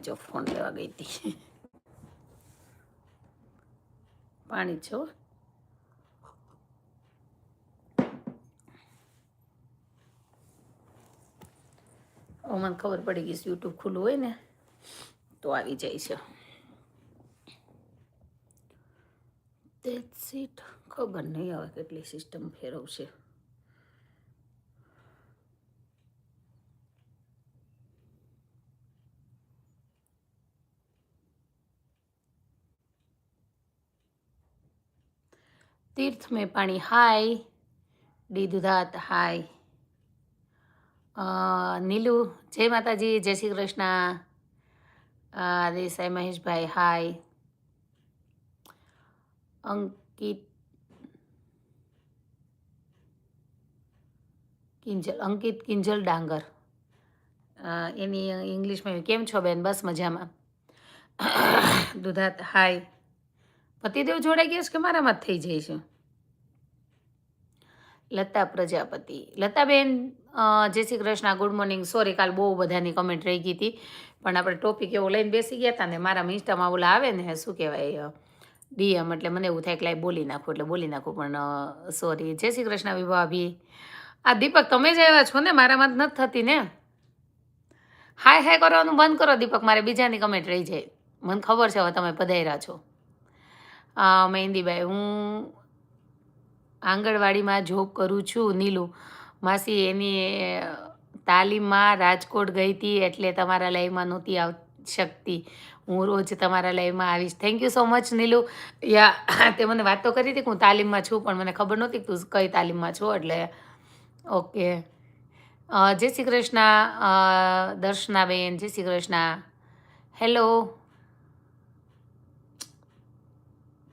જો ફોન લેવા ગઈ હતી. પાણી છો મને ખબર પડી ગઈ યુટ્યુબ ખુલ્લું હોય ને તો આવી જાય છે. That's it. ખબર નહીં હવે કેટલી સિસ્ટમ ફેરવશે. तीर्थ में पानी हाय. डी दुधात हाय. નીલુ જય માતાજી, જય શ્રી કૃષ્ણ. દેસાઈ મહેશભાઈ હાય. અંકિત કિંજલ ડાંગર, એની ઇંગ્લિશમાં કેમ છો બેન? બસ મજામાં. દુધાત હાય. પતિદેવ જોડાઈ ગયા છે કે મારામાં જ થઈ જાય છે? લતા પ્રજાપતિ, લતાબેન જય Shri Krishna, good morning. Sorry કાલ બહુ બધાની કમેન્ટ રહી ગઈ હતી, પણ આપણે ટોપિક એવો લઈને બેસી ગયા હતા ને, મારા ઇન્સ્ટામાં ઓલા આવે ને શું કહેવાય ડીએમ, એટલે મને એવું થાય કે લાઈ બોલી નાખું, એટલે બોલી નાખું, પણ સોરી. જય શ્રી કૃષ્ણ વિભાભી. આ દીપક તમે જ આવ્યા છો ને? મારામાં જ નથી થતી ને. હાય હાય કરવાનું બંધ કરો દીપક, મારે બીજાની કમેન્ટ રહી જાય. મને ખબર છે હવે તમે પધાર્યા છો. મહેંદીભાઈ, હું આંગણવાડીમાં જોબ કરું છું. નીલુ માસી એની તાલીમમાં રાજકોટ ગઈ હતી, એટલે તમારા લાઈવમાં નહોતી આવી શકતી. હું રોજ તમારા લાઈવમાં આવીશ. Thank you so much Nilu. યા તે મને વાત તો કરી હતી કે હું તાલીમમાં છું, પણ મને ખબર નહોતી કે તું કઈ તાલીમમાં છો, એટલે ઓકે. જય શ્રી કૃષ્ણ દર્શનાબેન, જય શ્રી કૃષ્ણ. Hello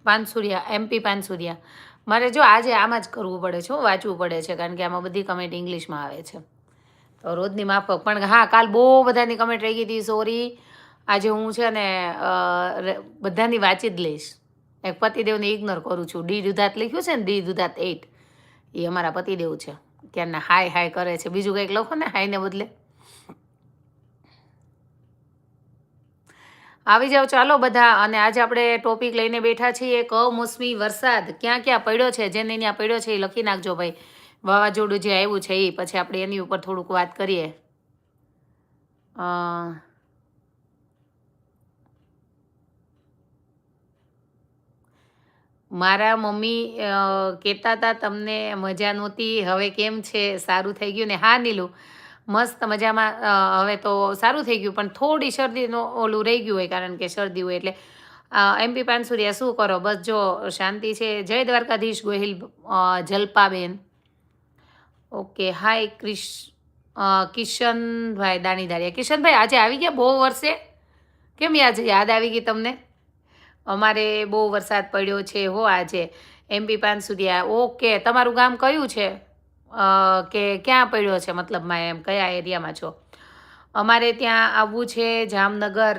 Pansuriya, MP Pansuriya. મારે જો આજે આમાં જ કરવું પડે છે, વાંચવું પડે છે, કારણ કે આમાં બધી કમેન્ટ ઇંગ્લિશમાં આવે છે, તો રોજની માફક. પણ હા, કાલ બહુ બધાની કમેન્ટ રહી ગઈ હતી, સોરી. આજે હું છે ને બધાની વાંચી જ લઈશ. એક પતિદેવને ઇગ્નોર કરું છું. ડી દુધાત લખ્યું છે ને, ડી દુધાત 8, એ અમારા પતિદેવ છે. ક્યારના હાય હાય કરે છે. બીજું કંઈક લખો ને હાયને બદલે. આવી જાઓ ચાલો બધા. અને આજે આપણે ટોપિક લઈને બેઠા છીએ કમોસમી વરસાદ ક્યાં ક્યાં પડ્યો છે. જેને ત્યાં પડ્યો છે એ લખી નાખજો ભાઈ. વાવાઝોડું જે આવ્યું છે એ, પછી આપણે એની ઉપર થોડુંક વાત કરીએ. મારા મમ્મી કહેતા હતા તમને મજા નહોતી, હવે કેમ છે? સારું થઈ ગયું ને? હા નીલુ, મસ્ત મજામાં. હવે તો સારું થઈ ગયું, પણ થોડી શરદીનું ઓલું રહી ગયું હોય, કારણ કે શરદી હોય એટલે. એમપી પાનસુરિયા શું કરો? બસ જો શાંતિ છે. જય દ્વારકાધીશ ગોહિલ જલપાબેન. ઓકે હાય કિશનભાઈ દાણીધારિયા. કિશનભાઈ આજે આવી ગયા બહુ વર્ષે? કેમ યાદ આવી ગઈ તમને? અમારે બહુ વરસાદ પડ્યો છે હો આજે. MP Pansuriya, okay. તમારું ગામ કયું છે? કે ક્યાં પડ્યો છે, મતલબમાં એમ કયા એરિયામાં છો? અમારે ત્યાં આવવું છે Jamnagar.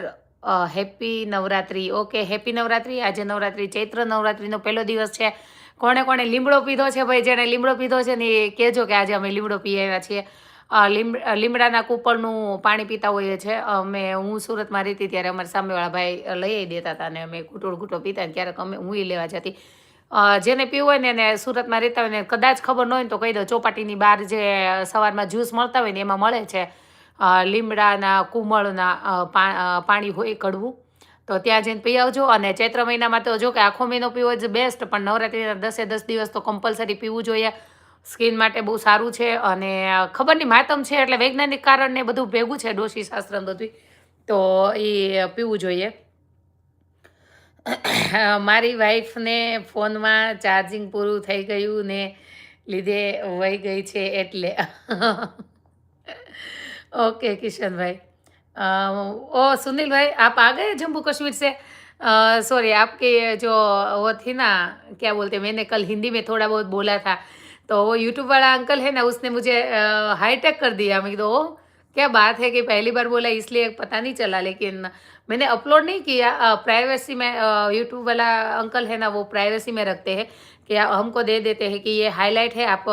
Happy Navratri. Okay happy Navratri. આજે નવરાત્રી, ચૈત્ર નવરાત્રીનો પહેલો દિવસ છે. કોણે કોણે લીમડો પીધો છે ભાઈ? જેણે લીમડો પીધો છે ને એ કહેજો કે આજે અમે લીમડો પી આવ્યા છીએ. લીમડાના કૂપળનું પાણી પીતા હોઈએ છીએ અમે. હું સુરતમાં રહેતી ત્યારે અમારા સામેવાળા ભાઈ લઈ દેતા હતા, ને અમે ઘૂંટો પીતા, ને ક્યારેક અમે હું લેવા જતી. જેને પીવું હોય ને એને સુરતમાં રહેતા હોય ને કદાચ ખબર ન હોય ને તો કહી દો, ચોપાટીની બહાર જે સવારમાં જ્યુસ મળતા હોય ને એમાં મળે છે લીમડાના કુમળના પાણી હોય કડવું, તો ત્યાં જઈને પી આવજો. અને ચૈત્ર મહિનામાં તો જો કે આખો મહિનો પીવો જ બેસ્ટ, પણ નવરાત્રિના 10 દિવસ તો કમ્પલસરી પીવું જોઈએ. સ્કિન માટે બહુ સારું છે. અને ખબર નહીં માતમ છે એટલે વૈજ્ઞાનિક કારણને બધું ભેગું છે, ડોશી શાસ્ત્ર બધું, તો એ પીવું જોઈએ. મારી વાઈફને ફોનમાં ચાર્જિંગ પૂરું થઈ ગયું ને લીધે વહી ગઈ છે એટલે. ओके किशन भाई। ओ सुनील भाई, आप आ गए जम्मू कश्मीर से? सॉरी, आपके जो वो थी ना, क्या बोलते, मैंने कल हिंदी में थोड़ा बहुत बोला था, तो वो यूट्यूब वाला अंकल है ना, उसने मुझे हाईटेक कर दिया। मैं तो क्या बात है कि पहली बार बोला इसलिए पता नहीं चला, लेकिन मैंने अपलोड नहीं किया। प्राइवेसी में यूट्यूब वाला अंकल है ना, वो प्राइवेसी में रखते हैं कि हमको दे देते हैं कि ये हाईलाइट है, आप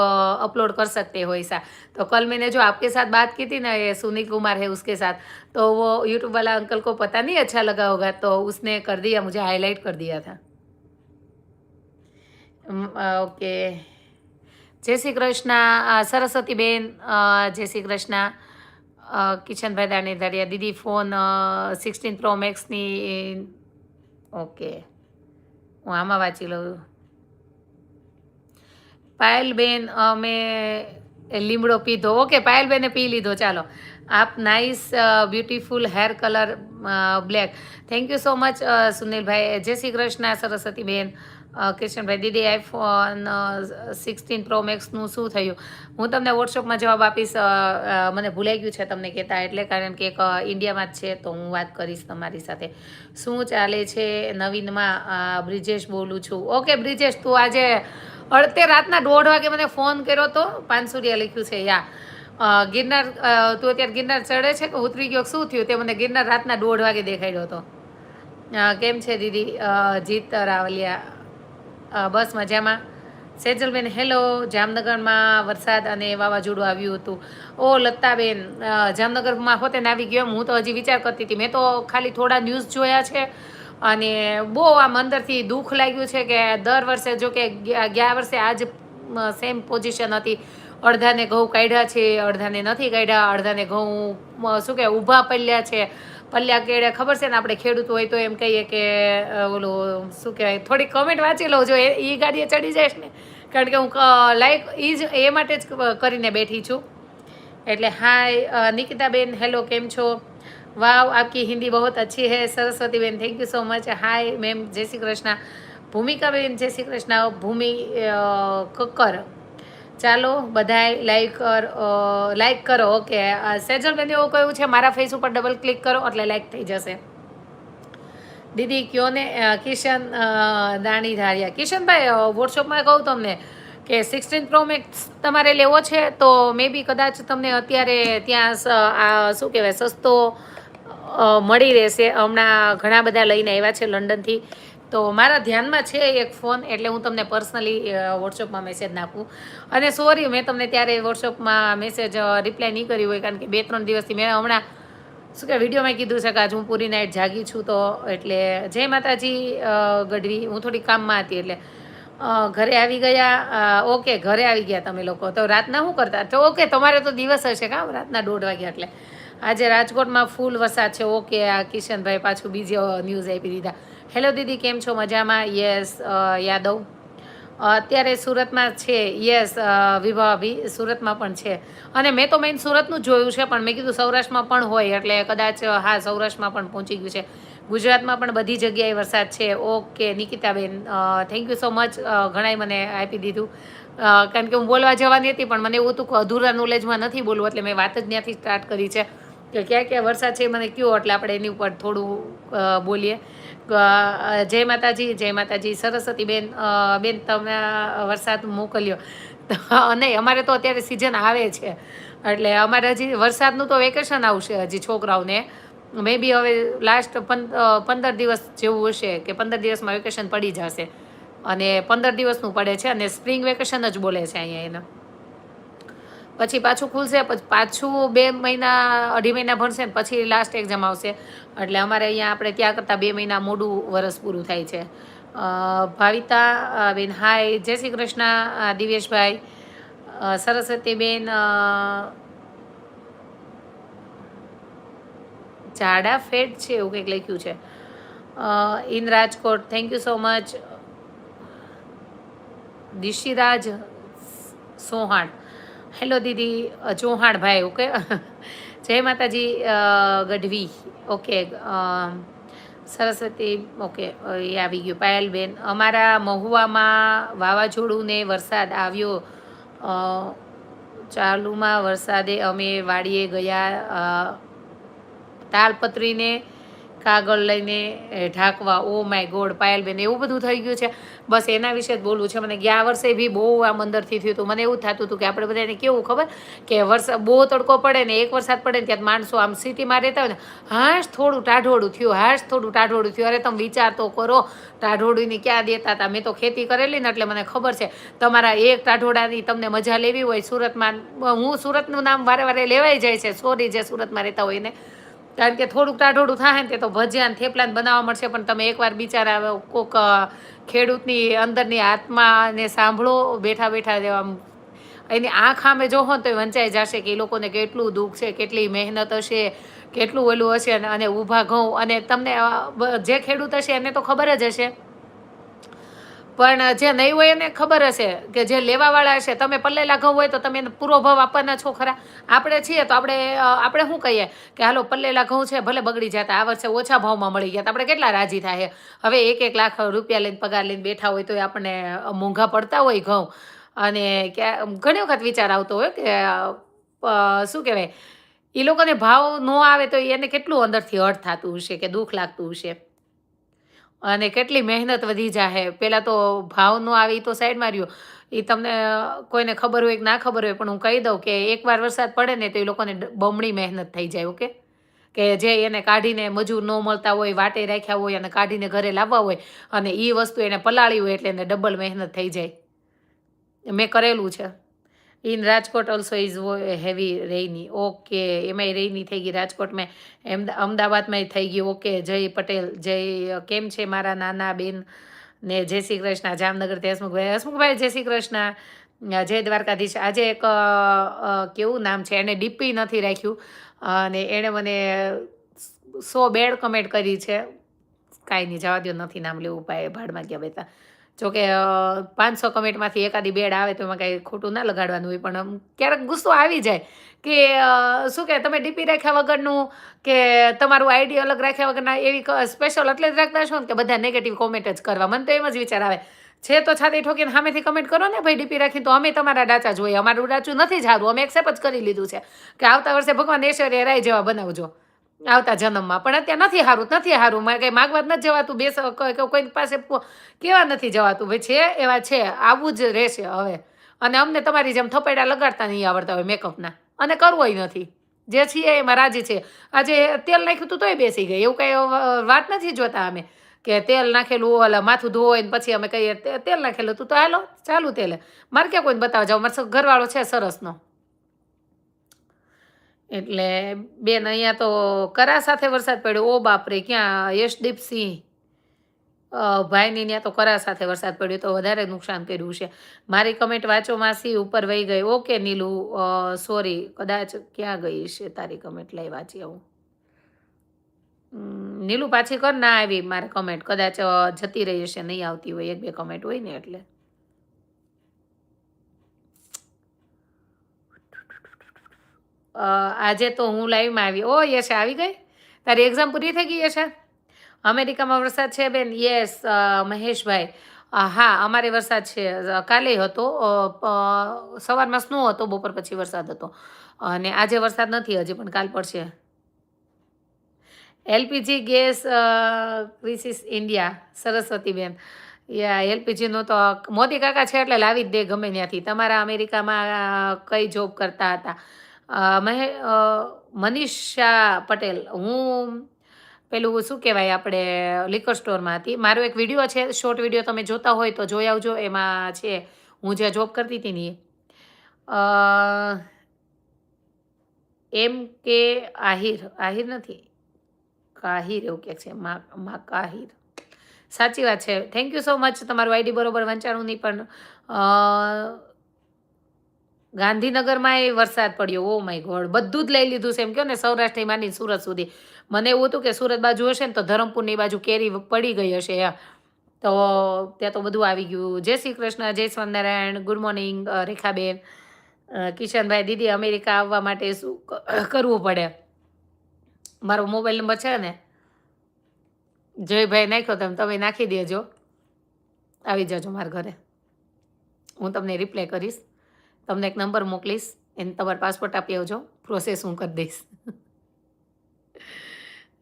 अपलोड कर सकते हो ऐसा। तो कल मैंने जो आपके साथ बात की थी ना, ये सुनील कुमार है उसके साथ, तो वो यूट्यूब वाला अंकल को पता नहीं अच्छा लगा होगा, तो उसने कर दिया, मुझे हाईलाइट कर दिया था। ओके, જય શ્રી કૃષ્ણ સરસ્વતીબેન, જય શ્રી કૃષ્ણ. કિશનભાઈ દાણીધારિયા દીદી, ફોન 16 પ્રો મેક્સની. ઓકે, હું આમાં વાંચી લઉં. પાયલબેન, અમે લીમડો પીધો. ઓકે, પાયલબેને પી લીધો. ચાલો, આપ nice beautiful hair colour black. Thank you so much સુનિલભાઈ. જય શ્રી કૃષ્ણ સરસ્વતીબેન. કિશનભાઈ દીદી, આઈફોન 16 પ્રો મેક્સનું શું થયું? હું તમને વોટ્સઅપમાં જવાબ આપીશ. મને ભૂલાઈ ગયું છે તમને કહેતા, એટલે કારણ કે એક ઇન્ડિયામાં જ છે, તો હું વાત કરીશ તમારી સાથે. શું ચાલે છે નવીનમાં? બ્રિજેશ બોલું છું. ઓકે બ્રિજેશ, તું આજે રાતના 1:30 વાગે મને ફોન કર્યો તો. 500 લખ્યું છે. યા ગિરનાર, તું અત્યારે ગિરનાર ચડે છે કે ઉતરી ગયો? શું થયું તે મને ગિરનાર રાતના 1:30 વાગે દેખાડ્યો હતો. કેમ છે દીદી? જીત રાવલિયા, બસ મજામાં. સેજલબેન હેલો. જામનગરમાં વરસાદ અને વાવાઝોડું આવ્યું હતું. ઓ લતાબેન, જામનગરમાં હોતે ને આવી ગયો. હું તો હજી વિચાર કરતી હતી. મેં તો ખાલી થોડા ન્યૂઝ જોયા છે, અને બહુ આમ અંદરથી દુઃખ લાગ્યું છે કે દર વર્ષે, જો કે ગયા વર્ષે આ જ સેમ પોઝિશન હતી. અડધાને ઘઉં કાઢ્યા છે, અડધાને નથી કાઢ્યા, અડધાને ઘઉં શું કહેવાય ઊભા પડ્યા છે. પલ્યા કેળે ખબર છે ને, આપણે ખેડૂત હોય તો એમ કહીએ કે ઓલું શું કહેવાય, થોડી કમેન્ટ વાંચી લઉં. જો એ ગાડીએ ચડી જઈશ ને, કારણ કે હું લાઈક એ માટે જ કરીને બેઠી છું. એટલે હાય નિકિતાબેન, હેલો, કેમ છો? વાવ, આપકી હિન્દી બહુ અચ્છી હૈ. સરસ્વતીબેન, thank you so much. Hi ma'am, જય શ્રી કૃષ્ણ. ભૂમિકાબેન, જય શ્રી કૃષ્ણ. ભૂમિ કક્કર, ચાલો બધાય લાઈક કરો. ઓકે, સેજલબેન એવું કહ્યું છે, મારા ફેસ ઉપર ડબલ ક્લિક કરો એટલે લાઈક થઈ જશે. દીદી કયો ને. કિશન દાણીધારિયા, કિશનભાઈ વોટ્સઅપમાં કહું તમને કે 16 પ્રો મેક્સ તમારે લેવો છે તો મે બી કદાચ તમને અત્યારે ત્યાં શું કહેવાય સસ્તો મળી રહેશે. હમણાં ઘણા બધા લઈને આવ્યા છે લંડનથી, તો મારા ધ્યાનમાં છે એક ફોન, એટલે હું તમને પર્સનલી વોટ્સઅપમાં મેસેજ નાખું. અને સોરી, મેં તમને ત્યારે વોટ્સઅપમાં મેસેજ રિપ્લાય નહીં કર્યું હોય, કારણ કે 2-3 દિવસથી મેં હમણાં શું કે વિડીયોમાં કીધું છે કે આજ હું પૂરી નાઇટ જાગી છું. તો એટલે જય માતાજી ગઢવી, હું થોડી કામમાં હતી એટલે ઘરે આવી ગયા. ઓકે, ઘરે આવી ગયા તમે લોકો. તો રાતના શું કરતા? તો ઓકે, તમારે તો દિવસ હશે કામ, રાતના 1:30 વાગ્યા. એટલે આજે રાજકોટમાં ફૂલ વરસાદ છે. ઓકે, આ કિશનભાઈ પાછું બીજી ન્યૂઝ આપી દીધા. હેલો દીદી, કેમ છો? મજામાં? યસ યાદવ અત્યારે સુરતમાં છે. યસ વિભાભી સુરતમાં પણ છે. અને મેં તો મેઇન સુરતનું જોયું છે, પણ મેં કીધું સૌરાષ્ટ્રમાં પણ હોય, એટલે કદાચ હા સૌરાષ્ટ્રમાં પણ પહોંચી ગયું છે. ગુજરાતમાં પણ બધી જગ્યાએ વરસાદ છે. Okay નિકિતાબેન, thank you so much. ઘણાય મને આપી દીધું, કારણ કે હું બોલવા જવાની હતી, પણ મને એવું હતું કે અધૂરા નોલેજમાં નથી બોલવું, એટલે મેં વાત જ ત્યાંથી સ્ટાર્ટ કરી છે કે ક્યાં ક્યાં વરસાદ છે મને કયો, એટલે આપણે એની ઉપર થોડું બોલીએ. જય માતાજી, જય માતાજી. સરસ્વતીબેન, બેન તમે વરસાદ મોકલ્યો. નહીં, અમારે તો અત્યારે સિઝન આવે છે, એટલે અમારે હજી વરસાદનું તો વેકેશન આવશે હજી છોકરાઓને. મે બી હવે લાસ્ટ 15 દિવસ જેવું હશે કે 15 દિવસમાં વેકેશન પડી જશે, અને 15 દિવસનું પડે છે, અને સ્પ્રિંગ વેકેશન જ બોલે છે અહીંયા એને. પછી પાછું ખુલશે, પછી પાછું 2 મહિના 2.5 મહિના ભણશે ને પછી લાસ્ટ એક્ઝામ આવશે. એટલે અમારે અહીંયા આપણે ત્યાં કરતાં 2 મહિના મોડું વરસ પૂરું થાય છે. ભાવિતા બેન હાય, જય શ્રી કૃષ્ણ. દિવેશભાઈ, સરસ્વતીબેન જાડા ફેટ છે એવું કંઈક લખ્યું છે. In Rajkot, thank you so much. Dishiraj Sohan, hello દીદી. ચૌહાણભાઈ, ઓકે. જય માતાજી ગઢવી. ઓકે, સરસ્વતી, ઓકે, એ આવી ગયું. પાયલબેન, અમારા મહુવામાં વાવાઝોડું ને વરસાદ આવ્યો. ચાલુમાં વરસાદે અમે વાડીએ ગયા તાલપત્રીને કાગળ લઈને ઢાંકવા. ઓ માય ગોડ પાયલબેન, એવું બધું થઈ ગયું છે. બસ એના વિશે જ બોલવું છે મને. ગયા વર્ષે બી બહુ આમ અંદરથી થયું હતું. મને એવું થતું હતું કે આપણે બધાને કેવું ખબર કે બહુ તડકો પડે ને એક વરસાદ પડે ને ત્યાં માણસો આમ સિટીમાં રહેતા હોય ને, હાશ થોડું ટાઢોળું થયું, હાશ થોડું ટાઢોળું થયું. અરે તમે વિચાર તો કરો, ટાઢોળુંની ક્યાં દેતા હતા. મેં તો ખેતી કરેલી ને એટલે મને ખબર છે. તમારા એક ટાઢોળાની તમને મજા લેવી હોય સુરતમાં, હું સુરતનું નામ વારે વારે લેવાઈ જાય છે, સોરી જે સુરતમાં રહેતા હોય ને, કારણ કે થોડુંક ટાઢોળું થાય ને તે તો ભજીયા થેપલાને બનાવવા મળશે. પણ તમે એકવાર બિચારા કોક ખેડૂતની અંદરની આત્માને સાંભળો, બેઠા બેઠા એની આંખ સામે જોહો ને તો વંચાઈ જશે કે એ લોકોને કેટલું દુઃખ છે, કેટલી મહેનત હશે, કેટલું ઓલું હશે. અને ઊભા ઘઉં, અને તમને જે ખેડૂત હશે એને તો ખબર જ હશે, પણ જે નહીં હોય એને ખબર હશે કે જે લેવાવાળા હશે. તમે પલ્લેલા ઘઉં હોય તો તમે એને પૂરો ભાવ આપવાના છો ખરા? આપણે છીએ તો આપણે શું કહીએ કે હાલો પલ્લેલા ઘઉં છે, ભલે બગડી જતા, આ વર્ષે ઓછા ભાવમાં મળી ગયા તો આપણે કેટલા રાજી થાય. હવે 1-1 લાખ રૂપિયા લઈને પગાર લઈને બેઠા હોય તો આપણને મોંઘા પડતા હોય ઘઉં. અને ઘણી વખત વિચાર આવતો હોય કે શું કહેવાય, એ લોકોને ભાવ ન આવે તો એને કેટલું અંદરથી હર્ટ થતું હશે, કે દુઃખ લાગતું હશે, અને કેટલી મહેનત વધી જાય. પહેલાં તો ભાવ ન આવે એ તો સાઈડમાં રહ્યો, એ તમને કોઈને ખબર હોય કે ના ખબર હોય, પણ હું કહી દઉં કે એકવાર વરસાદ પડે ને તો એ લોકોને બમણી મહેનત થઈ જાય. ઓકે, કે જે એને કાઢીને મજૂર ન મળતા હોય, વાટે રાખ્યા હોય અને કાઢીને ઘરે લાવવા હોય, અને એ વસ્તુ એને પલાળી હોય એટલે એને ડબલ મહેનત થઈ જાય. મેં કરેલું છે. In Rajkot also is heavy rainy. Okay, એમાંય રેઇની થઈ ગઈ રાજકોટમાં, અમદાવાદમાં થઈ ગયું. ઓકે, જય પટેલ, જય કેમ છે મારા નાના બેન ને? જય શ્રી કૃષ્ણ. જામનગરથી હસમુખભાઈ, હસમુખભાઈ જય શ્રી કૃષ્ણ. જય દ્વારકાધીશ. આજે એક કેવું નામ છે, એને ડીપી નથી રાખ્યું અને એણે મને 100 બેડ કમેન્ટ કરી છે. કાંઈ નહીં, જવા દો, નથી નામ લેવું, ભાડમાં ગયા બેતા. જોકે 500 કમેન્ટમાંથી એકાદી બેડ આવે તો એમાં કાંઈ ખોટું ના લગાડવાનું હોય, પણ ક્યારેક ગુસ્સો આવી જાય કે શું કે તમે ડીપી રાખ્યા વગરનું, કે તમારું આઈડી અલગ રાખ્યા વગરના, એવી સ્પેશિયલ એટલે જ રાખતા છો ને કે બધા નેગેટિવ કોમેન્ટ જ કરવા. મને તો એમ જ વિચાર આવે છે, તો છાતી ઠોકીને સામેથી કમેન્ટ કરો ને ભાઈ, ડીપી રાખી તો અમે તમારા ડાચા જોઈએ. અમારું ડાચું નથી સારું, અમે એક્સેપ્ટ જ કરી લીધું છે કે આવતા વર્ષે ભગવાન ઐશ્વર્ય રાય જેવા બનાવજો આવતા જન્મમાં. પણ અત્યારે નથી સારું, નથી સારું, મારે કંઈ માગવા જ નથી જવાતું, કોઈ પાસે કેવા નથી જવાતું. ભાઈ છે એવા છે, આવું જ રહેશે હવે. અને અમને તમારી જેમ થપેડા લગાડતા નહીં આવડતા હોય મેકઅપના, અને કરવોય નથી. જે છીએ એમાં રાજી છે. આજે તેલ નાખ્યું હતું તોય બેસી ગઈ, એવું કંઈ વાત નથી જોતા અમે કે તેલ નાખેલું ઓલા માથું ધોય ને પછી અમે કહીએ તેલ નાખેલું હતું તો હાલો ચાલુ તેલે. મારે ક્યાં કોઈને બતાવવા જાવ, મારો ઘરવાળો છે સરસનો. એટલે બેન અહીંયા તો કરા સાથે વરસાદ પડ્યો. ઓ બાપરે, ક્યાં યશદીપસિંહ ભાઈની ત્યાં તો કરા સાથે વરસાદ પડ્યો તો વધારે નુકસાન કર્યું છે. મારી કમેન્ટ વાંચો માસી, ઉપર વહી ગઈ. ઓકે નીલુ, સોરી, કદાચ ક્યાં ગઈ છે તારી કમેન્ટ, લઈ વાંચી આવું. નીલુ પાછી કર, ના આવી મારે કમેન્ટ, કદાચ જતી રહી હશે, નહીં આવતી હોય, 1-2 કમેન્ટ હોય ને એટલે. આજે તો હું લાઈવમાં આવી. ઓ યશ આવી ગઈ, તારી એક્ઝામ પૂરી થઈ ગઈ છે? અમેરિકામાં વરસાદ છે બેન? યસ મહેશભાઈ, હા અમારે વરસાદ છે. કાલે હતો, સવારમાં સ્નો હતો, બપોર પછી વરસાદ હતો, અને આજે વરસાદ નથી હજી, પણ કાલ પડશે. એલપીજી ગેસ ક્રિસિસ ઇન્ડિયા, સરસ્વતીબેન, યા એલપીજીનું તો મોદી કાકા છે એટલે લાવી જ દે ગમે ત્યાંથી. તમારા અમેરિકામાં કઈ જોબ કરતા હતા? મનીષા પટેલ, હું પેલું શું કહેવાય આપણે લિકર સ્ટોરમાં હતી. મારો એક વિડીયો છે, શોર્ટ વિડીયો, તમે જોતા હોય તો જોઈ આવજો. એમાં છે હું જ્યાં જોબ કરતી હતી ને એમ કે આહિર નથી, કાહિર એવું કે છે, મા કાહિર, સાચી વાત છે. Thank you so much. તમારું આઈડી બરોબર વંચાણું નહીં, પણ ગાંધીનગરમાં એ વરસાદ પડ્યો. ઓ માય ગોડ, બધું જ લઈ લીધું છે એમ કહો ને, સૌરાષ્ટ્રની માંડી સુરત સુધી. મને એવું હતું કે સુરત બાજુ હશે ને તો ધરમપુરની બાજુ કેરી પડી ગઈ હશે, તો ત્યાં તો બધું આવી ગયું. જય શ્રી કૃષ્ણ, જય સ્વામિનારાયણ, ગુડ મોર્નિંગ રેખાબેન. કિશનભાઈ, દીદી અમેરિકા આવવા માટે શું કરવું પડે? મારો મોબાઈલ નંબર છે ને, જયભાઈ નાખ્યો, તમે નાખી દેજો, આવી જજો મારા ઘરે, હું તમને રિપ્લાય કરીશ. તમને એક નંબર મોકલીશ, એને તમારો પાસપોર્ટ આપી આવજો, પ્રોસેસ હું કરી દઈશ.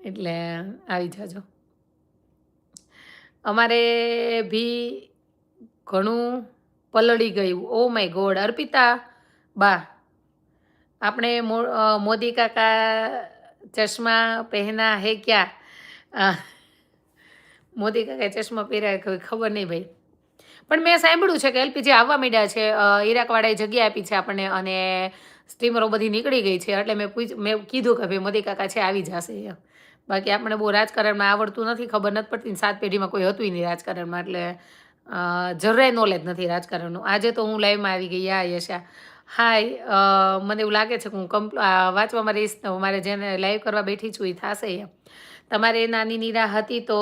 એટલે આવી જાજો. અમારે ભી ઘણું પલળી ગયું. Oh my God! અર્પિતા બા, आपने मोदी काका चश्मा पहना है क्या? અ, મોદી કાકાએ ચશ્મા પહેર્યા કોઈ ખબર નહીં ભાઈ. પણ મેં સાંભળ્યું છે કે એલપીજી આવવા માંડ્યા છે. ઈરાકવાળાએ જગ્યા આપી છે આપણને અને સ્ટીમરો બધી નીકળી ગઈ છે. એટલે મેં કીધું કે ભાઈ મોદી કાકા છે આવી જશે એમ. બાકી આપણે બહુ રાજકારણમાં આવડતું નથી, ખબર નથી પડતી ને 7 પેઢીમાં કોઈ હતું નહીં રાજકારણમાં. એટલે જરાય નોલેજ નથી રાજકારણનું. આજે તો હું લાઈવમાં આવી ગઈ. યશા હાય. મને એવું લાગે છે કે હું વાંચવામાં રહીશ તો મારે જેને લાઈવ કરવા બેઠી છું એ થશે એમ. તમારે નાની નીરા હતી તો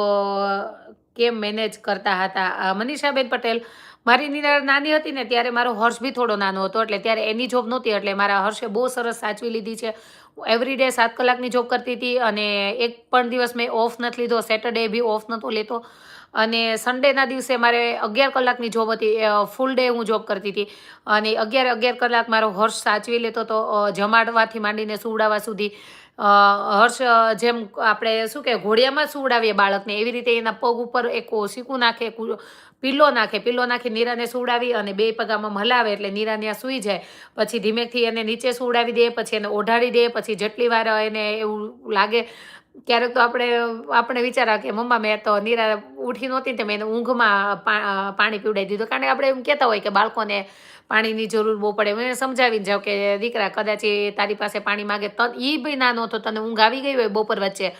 કેમ મેનેજ કરતા હતા? મનીષાબેન પટેલ, મારી નીરા નાની હતી ને ત્યારે મારો હર્ષ બી થોડો નાનો હતો. એટલે ત્યારે એની જોબ નહોતી. એટલે મારા હર્ષે બહુ સરસ સાચવી લીધી છે. એવરી ડે 7 કલાકની જોબ કરતી હતી અને એક પણ દિવસ મેં ઓફ નથી લીધો. સેટરડે બી ઓફ નહોતો લેતો. અને સન્ડેના દિવસે મારે 11 કલાકની જોબ હતી. ફૂલ ડે હું જોબ કરતી હતી અને 11 કલાક મારો હર્ષ સાચવી લેતો હતો. જમાડવાથી માંડીને સુવડાવવા સુધી. હર્ષ જેમ આપણે શું કે ઘોડિયામાં સુવડાવીએ બાળકને એવી રીતે એના પગ ઉપર એક ઓશીકું નાખે, પિલ્લો નાખી નીરાને સુવડાવી અને 2 પગામાં હલાવે એટલે નીરા ત્યાં સૂઈ જાય. પછી ધીમેથી એને નીચે સુવડાવી દે, પછી એને ઓઢાડી દે. પછી જેટલી વાર એને એવું લાગે ક્યારેક તો આપણે વિચારા કે મમ્મા મેં તો નીરા ઉઠી નહોતી ને મેં એને ઊંઘમાં પાણી પીવડાવી દીધું. કારણ કે આપણે એમ કહેતા હોય કે બાળકોને પાણીની જરૂર બહુ પડે. હું એને સમજાવીને જાઉં કે દીકરા કદાચ એ તારી પાસે પાણી માગે એ બી નાનો હતો, તને ઊંઘ આવી ગઈ હોય બપોર વચ્ચે,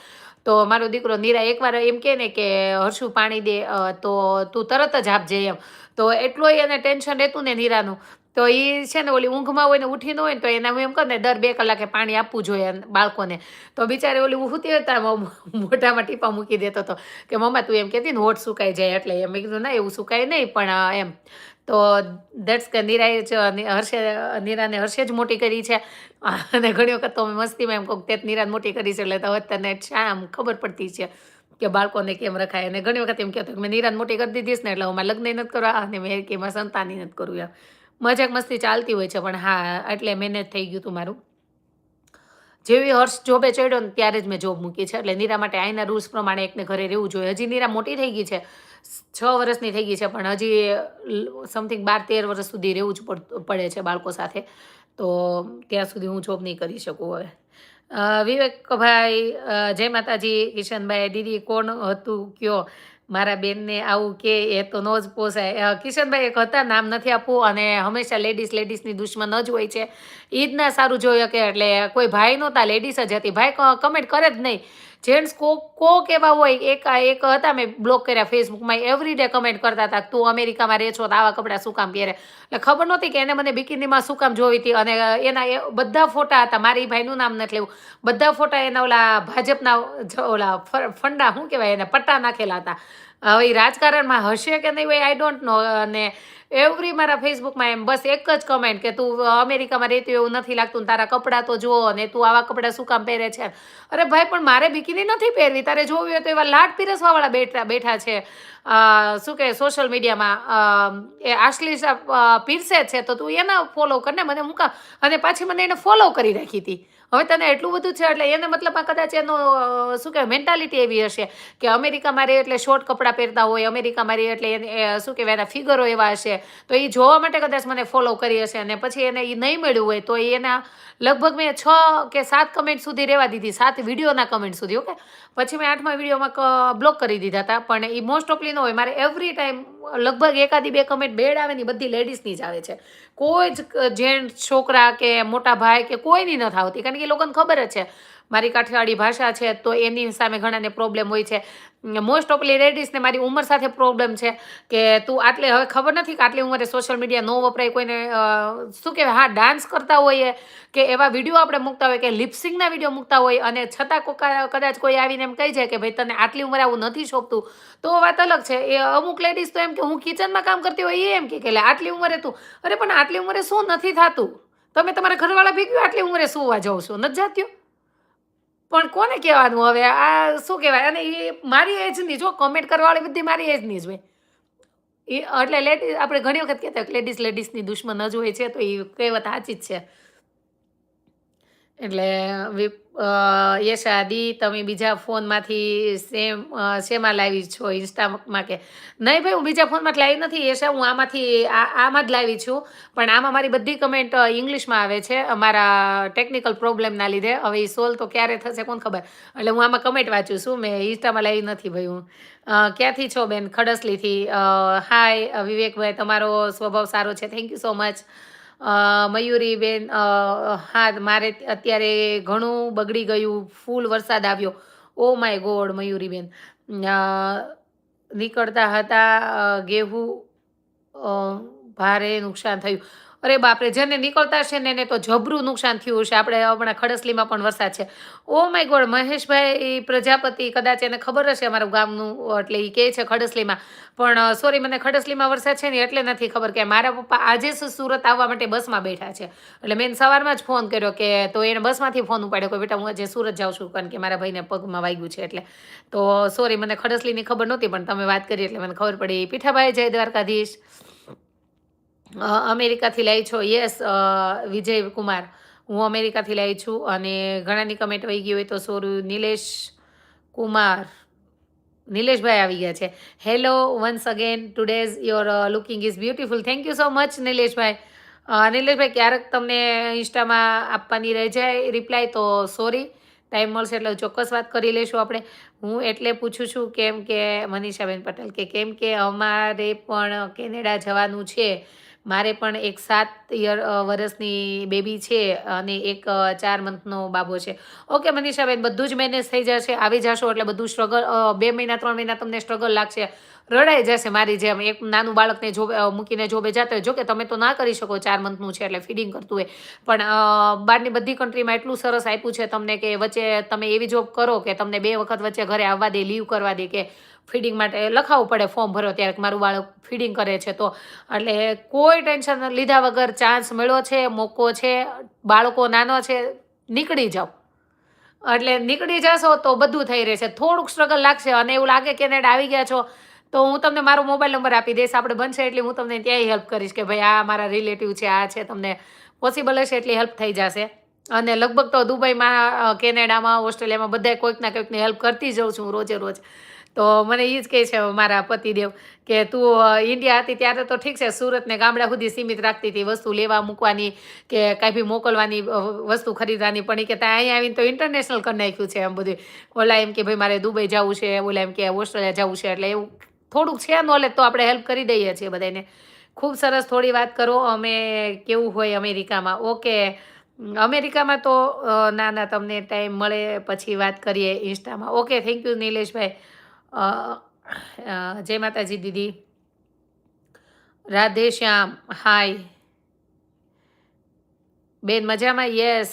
તો મારો દીકરો નીરા એકવાર એમ કહે ને કે હર્ષુ પાણી દે તો તું તરત જ આપજે એમ. તો એટલું એને ટેન્શન રહેતું ને નીરાનું. તો એ છે ને ઓલી ઊંઘમાં હોય ને ઉઠી ન હોય ને તો એને હું એમ કહું ને દર 2 કલાકે પાણી આપવું જોઈએ બાળકોને. તો બિચારે ઓલી ઉઠતી હતા મોઢામાં ટીપા મૂકી દેતો હતો કે મમ્મા તું એમ કહેતી ને હોઠ સુકાઈ જાય એટલે એમ. મેં કીધું ના એવું સુકાય નહીં પણ એમ. તો દેટ્સ કે નીરાએ જ નીરાને હર્ષે જ મોટી કરી છે. અને ઘણી વખત તો અમે મસ્તીમાં એમ કહું તે નીરાને મોટી કરી છે એટલે તો હવે તને આમ ખબર પડતી છે કે બાળકોને કેમ રખાય. અને ઘણી વખત એમ કહેતો કે મેં નીરાને મોટી કરી દીધીશ ને એટલે હું મારા લગ્ન નથી કરવા અને મેં કે એમાં સંતાની નથી કરવું એમ. મજાક મસ્તી ચાલતી હોય છે પણ હા એટલે મેનેજ થઈ ગયું હતું મારું. જેવી હર્ષ જોબે ચડ્યો ને ત્યારે જ મેં જોબ મૂકી છે. એટલે નીરા માટે અહીંના રૂલ્સ પ્રમાણે એકને ઘરે રહેવું જોઈએ. હજી નીરા મોટી થઈ ગઈ છે, 6 વર્ષની થઈ ગઈ છે પણ હજી સમથિંગ 12-13 વર્ષ સુધી રહેવું જ પડે છે બાળકો સાથે. તો ત્યાં સુધી હું જોબ નહીં કરી શકું હવે. વિવેકભાઈ જય માતાજી. કિશનભાઈ દીદી કોણ હતું કયો? મારા બેનને આવું કે એ તો ન જ પોસાય. કિશનભાઈ એક હતા, નામ નથી આપવું. અને હંમેશા લેડીઝની દુશ્મન જ હોય છે. ઈ જ ના સારું જોઈએ કે એટલે કોઈ ભાઈ નહોતા, લેડીઝ જ હતી. ભાઈ કમેન્ટ કરે જ નહીં. જેન્ટ્સ કોક એવા હોય. એક હતા મેં બ્લોક કર્યા ફેસબુકમાં. એવરી ડે કમેન્ટ કરતા હતા તું અમેરિકામાં રહે છો તો આવા કપડાં શું કામ પહેરે. એટલે ખબર નહોતી કે એને મને બિકીનીમાં શું કામ જોઈ હતી. અને એના બધા ફોટા હતા. મારી ભાઈનું નામ નથી લેવું. બધા ફોટા એના ઓલા ભાજપના ઓલા ફંડા શું કહેવાય એને પટ્ટા નાખેલા હતા. હવે એ રાજકારણમાં હશે કે નહીં હોય આઈ ડોન્ટ નો. અને એવરી મારા ફેસબુકમાં એમ બસ એક જ કમેન્ટ કે તું અમેરિકામાં રહેતી એવું નથી લાગતું ને તારા કપડાં તો જુઓ અને તું આવા કપડાં શું કામ પહેરે છે. અરે ભાઈ પણ મારે બિકીની નથી પહેરવી. તારે જોવી હોય તો એવા લાડ પીરસવાવાળા બેઠા છે શું કહે સોશિયલ મીડિયામાં. એ આશ્લિષા પીરસે છે તો તું એના ફોલો કરને. મને હું કામ અને પાછી મને એને ફોલો કરી રાખી હતી. હવે તને એટલું બધું છે એટલે એને મતલબ કદાચ એનો શું કહેવાય મેન્ટાલિટી એવી હશે કે અમેરિકામાં રહે એટલે શોર્ટ કપડાં પહેરતા હોય, અમેરિકામાં રહે એટલે એને શું કહેવાય એના ફિગરો એવા હશે. તો એ જોવા માટે કદાચ મને ફોલો કરી હશે અને પછી એને એ નહીં મળ્યું હોય તો એના લગભગ મેં 6 કે 7 કમેન્ટ સુધી રહેવા દીધી. 7 વિડીયોના કમેન્ટ સુધી. ઓકે, પછી મેં 8મા વિડીયોમાં બ્લોક કરી દીધા હતા. પણ એ મોસ્ટ ઓફલી ન હોય. મારે એવરી ટાઈમ લગભગ 1-2 કમેન્ટ બેડ આવે ને બધી લેડીઝની જ આવે છે. કોઈ જ જેન્ટ્સ છોકરા કે મોટા ભાઈ કે કોઈની નથી આવતી. કારણ કે એ લોકોને ખબર જ છે મારી કાઠિયાવાડી ભાષા છે તો એની સામે ઘણાને પ્રોબ્લેમ હોય છે. મોસ્ટ ઓફલી લેડીઝને મારી ઉંમર સાથે પ્રોબ્લેમ છે કે તું આટલે હવે ખબર નથી કે આટલી ઉંમરે સોશિયલ મીડિયા ન વપરાય. કોઈને શું કહેવાય હા ડાન્સ કરતા હોઈએ કે એવા વિડીયો આપણે મૂકતા હોય કે લિપસિંગના વિડીયો મૂકતા હોય અને છતાં કદાચ કોઈ આવીને એમ કહી જાય કે ભાઈ તને આટલી ઉંમરે આવું નથી શોભતું તો વાત અલગ છે. એ અમુક લેડીઝ તો એમ કે હું કિચનમાં કામ કરતી હોય એ એમ કે આટલી ઉંમરે તું અરે પણ આટલી ઉંમરે શું નથી થતું. તમે તમારા ઘરવાળા ભેગી આટલી ઉંમરે સુવા જાઓ છો નથી જાત્યું. પણ કોને કહેવાનું હવે આ શું કહેવાય. અને એ મારી એજની જો કમેન્ટ કરવાવાળી બધી મારી એજની જ હોય. એ એટલે લેડીઝ આપણે ઘણી વખત કહેતા લેડીઝની દુશ્મન જ હોય છે તો એ કહેવત સાચી જ છે. એટલે યશા દી તમે બીજા ફોનમાંથી શેમાં લાવી છો ઇન્સ્ટામાં કે નહીં ભાઈ, હું બીજા ફોનમાંથી લાવી નથી યશા, હું આમાંથી આમાં જ લાવી છું. પણ આમાં મારી બધી કમેન્ટ ઇંગ્લિશમાં આવે છે અમારા ટેકનિકલ પ્રોબ્લેમના લીધે. હવે એ સોલ્વ તો ક્યારે થશે કોણ ખબર. એટલે હું આમાં કમેન્ટ વાંચું છું, મેં ઇન્સ્ટામાં લાવી નથી ભાઈ હું. ક્યાંથી છો બેન? ખડસલીથી. હાય વિવેકભાઈ, તમારો સ્વભાવ સારો છે, થેન્ક યુ સો મચ. મયુરીબેન, હા મારે અત્યારે ઘણું બગડી ગયું, ફૂલ વરસાદ આવ્યો. Oh my God મયુરીબેન. નીકળતા હતા ગેહું, ભારે નુકસાન થયું. અરે બાપરે, જેને નીકળતા હશે ને એને તો જબરું નુકસાન થયું હશે. આપણે હમણાં ખડસલીમાં પણ વરસાદ છે. ઓ માય ગોડ, મહેશભાઈ પ્રજાપતિ, કદાચ એને ખબર હશે અમારું ગામનું, એટલે એ કહે છે ખડસલીમાં. પણ સોરી, મને ખડસલીમાં વરસાદ છે ને એટલે નથી ખબર. કે મારા પપ્પા આજે જ સુરત આવવા માટે બસમાં બેઠા છે. એટલે મેં સવારમાં જ ફોન કર્યો કે, તો એને બસમાંથી ફોન ઉપાડ્યો કે બેટા હું આજે સુરત જાઉં છું, કારણ કે મારા ભાઈને પગમાં વાગ્યું છે. એટલે તો સોરી, મને ખડસલીની ખબર નહોતી, પણ તમે વાત કરી એટલે મને ખબર પડી. પીઠાભાઈ, જય દ્વારકાધીશ. અમેરિકાથી લાવી છો? યસ વિજય કુમાર, હું અમેરિકાથી લાવી છું. અને ઘણાની કમેન્ટ વહી ગઈ હોય તો સોરી. નિલેશ કુમાર, નિલેશભાઈ આવી ગયા છે. Hello once again, today's your looking is beautiful. Thank you so much નિલેશભાઈ. નિલેશભાઈ, ક્યારેક તમને ઇન્સ્ટામાં આપવાની રહી જાય રિપ્લાય તો સોરી, ટાઈમ મળશે એટલે ચોક્કસ વાત કરી લઈશું આપણે. હું એટલે પૂછું છું કેમ કે મનીષાબેન પટેલ કે કેમ કે અમારે પણ કેનેડા જવાનું છે. મારે પણ એક 7 વર્ષની બેબી છે અને એક 4 મંથનો બાબો છે. ઓકે મનીષાબેન, બધું જ મેનેજ થઈ જશે. આવી જશો એટલે બધું સ્ટ્રગલ, 2 મહિના 3 મહિના તમને સ્ટ્રગલ લાગશે, રડાઈ જશે મારી જેમ. એક નાનું બાળકને જોબે મૂકીને જોબે જતા હોય, જોકે તમે તો ના કરી શકો, 4 મંથનું છે એટલે ફીડિંગ કરતું હોય. પણ બહારની બધી કન્ટ્રીમાં એટલું સરસ આપ્યું છે તમને કે વચ્ચે તમે એવી જોબ કરો કે તમને 2 વખત વચ્ચે ઘરે આવવા દે, લીવ કરવા દે, કે ફીડિંગ માટે લખાવવું પડે ફોર્મ ભરો ત્યારે કે મારું બાળક ફીડિંગ કરે છે. તો એટલે કોઈ ટેન્શન લીધા વગર ચાન્સ મળ્યો છે, મોકો છે, બાળકો નાનો છે, નીકળી જાઓ. એટલે નીકળી જશો તો બધું થઈ રહેશે. થોડુંક સ્ટ્રગલ લાગશે અને એવું લાગે કે નેટ આવી ગયા છો તો હું તમને મારો મોબાઈલ નંબર આપી દઈશ. આપણે બનશે એટલે હું તમને ત્યાંય હેલ્પ કરીશ કે ભાઈ આ મારા રિલેટિવ છે, આ છે. તમને પોસિબલ હશે એટલી હેલ્પ થઈ જશે. અને લગભગ તો દુબઈમાં, કેનેડામાં, ઓસ્ટ્રેલિયામાં બધાય કોઈક ના કોઈકની હેલ્પ કરતી જાઉં છું રોજે રોજ. તો મને એ જ કહે છે મારા પતિદેવ કે તું ઇન્ડિયા હતી ત્યારે તો ઠીક છે, સુરતને ગામડા સુધી સીમિત રાખતી હતી, વસ્તુ લેવા મૂકવાની કે કાંઈ બી મોકલવાની, વસ્તુ ખરીદવાની. પણ એ કે ત્યાં અહીંયા આવીને તો ઇન્ટરનેશનલ કરી નાખ્યું છે એમ બધું. ઓલા એમ કે ભાઈ મારે દુબઈ જવું છે, ઓલા એમ કે ઓસ્ટ્રેલિયા જવું છે. એટલે એવું થોડુંક છે નોલેજ તો આપણે હેલ્પ કરી દઈએ છીએ બધાને. ખૂબ સરસ, થોડી વાત કરો અમે કેવું હોય અમેરિકામાં. ઓકે, અમેરિકામાં તો ના ના, તમને ટાઈમ મળે પછી વાત કરીએ ઇન્સ્ટામાં. ઓકે, થેન્ક યુ નિલેશભાઈ. જય માતાજી દીદી. રાધે શ્યામ, હાય બેન, મજામાં? યસ,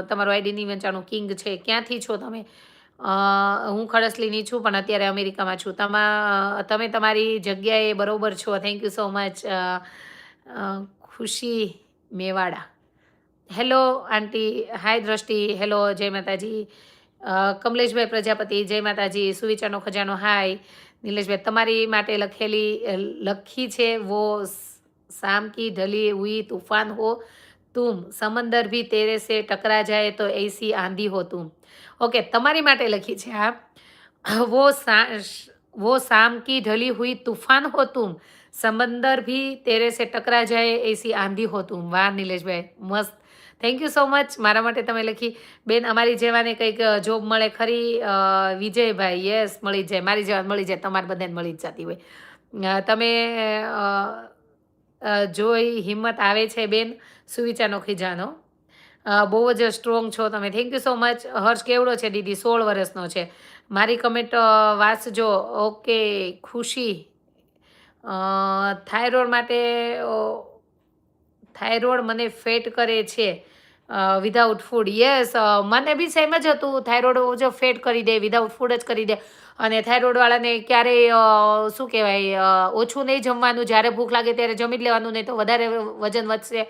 તમારું આઈડી નહીં વંચાણું કિંગ છે. ક્યાંથી છો તમે? હું ખડસલીની છું પણ અત્યારે અમેરિકામાં છું. તમે તમારી જગ્યાએ બરોબર છો. Thank you so much. ખુશી મેવાડા, હેલો આંટી. હાય દ્રષ્ટિ, હેલો, જય માતાજી. કમલેશભાઈ પ્રજાપતિ, જય માતાજી. સુવિચારનો ખજાનો, હાય. નિલેશભાઈ, તમારી માટે લખી છે વો શામ કી ઢલી હુઈ તूफान हो तुम, समंदर भी तेरे से टकरा जाए तो ऐसी आंधी हो तुम. ઓકે, તમારી માટે લખી છે આ. वो शाम की ढली हुई तूफान हो तुम, समंदर भी तेरे से टकरा जाए ऐसी आंधी हो तुम. વાહ નિલેશભાઈ, મસ્ત. Thank you so much. મારા માટે તમે લખી. બેન, અમારી જેવાને કંઈક જોબ મળે ખરી? વિજયભાઈ, યસ, મળી જાય. મારી જેવા મળી જાય, તમારે બધાને મળી જ જતી હોય. તમે જોઈ હિંમત આવે છે બેન. સુવિચારનો ખીજાનો, બહુ જ સ્ટ્રોંગ છો તમે. Thank you so much. Harsh કેવડો છે દીદી? 16 વર્ષનો છે. મારી કમેન્ટ વાંચજો. ઓકે, ખુશી, થાઇરોઇડ માટે, થાઇરોઇડ મને ફેટ કરે છે વિધાઉટ ફૂડ. યસ, મને બી સેમ જ હતું. થાઇરોઇડ જ ફેટ કરી દે, વિધાઉટ ફૂડ જ કરી દે. અને થાઇરોઇડવાળાને ક્યારેય શું કહેવાય, ઓછું નહીં જમવાનું, જ્યારે ભૂખ લાગે ત્યારે જમી જ લેવાનું, નહીં તો વધારે વજન વધશે.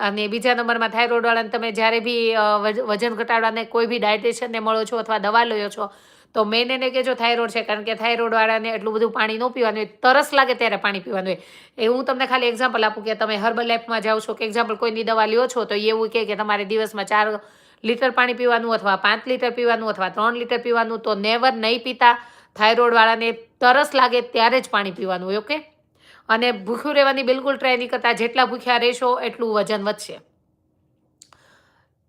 અને બીજા નંબરમાં થાઇરોઇડવાળાને તમે જ્યારે બી વજન ઘટાડવાને કોઈ બી ડાયટિશિયનને મળો છો અથવા દવા લો છો તો મેન એને કહેજો થાઇરોઇડ છે, કારણ કે થાઇરોઇડવાળાને એટલું બધું પાણી ન પીવાનું હોય, તરસ લાગે ત્યારે પાણી પીવાનું હોય. એ હું તમને ખાલી એક્ઝામ્પલ આપું કે તમે હર્બલ લાઈફમાં જાઓ છો કે એક્ઝામ્પલ કોઈની દવા લ્યો છો તો એવું કહે કે તમારે દિવસમાં 4 લીટર પાણી પીવાનું અથવા 5 લીટર પીવાનું અથવા 3 લીટર પીવાનું, તો નેવર નહીં પીતા. થાઇરોઇડવાળાને તરસ લાગે ત્યારે જ પાણી પીવાનું હોય. ઓકે, અને ભૂખ્યું રહેવાની બિલકુલ ટ્રાય નહીં કરતા. જેટલા ભૂખ્યા રહેશો એટલું વજન વધશે.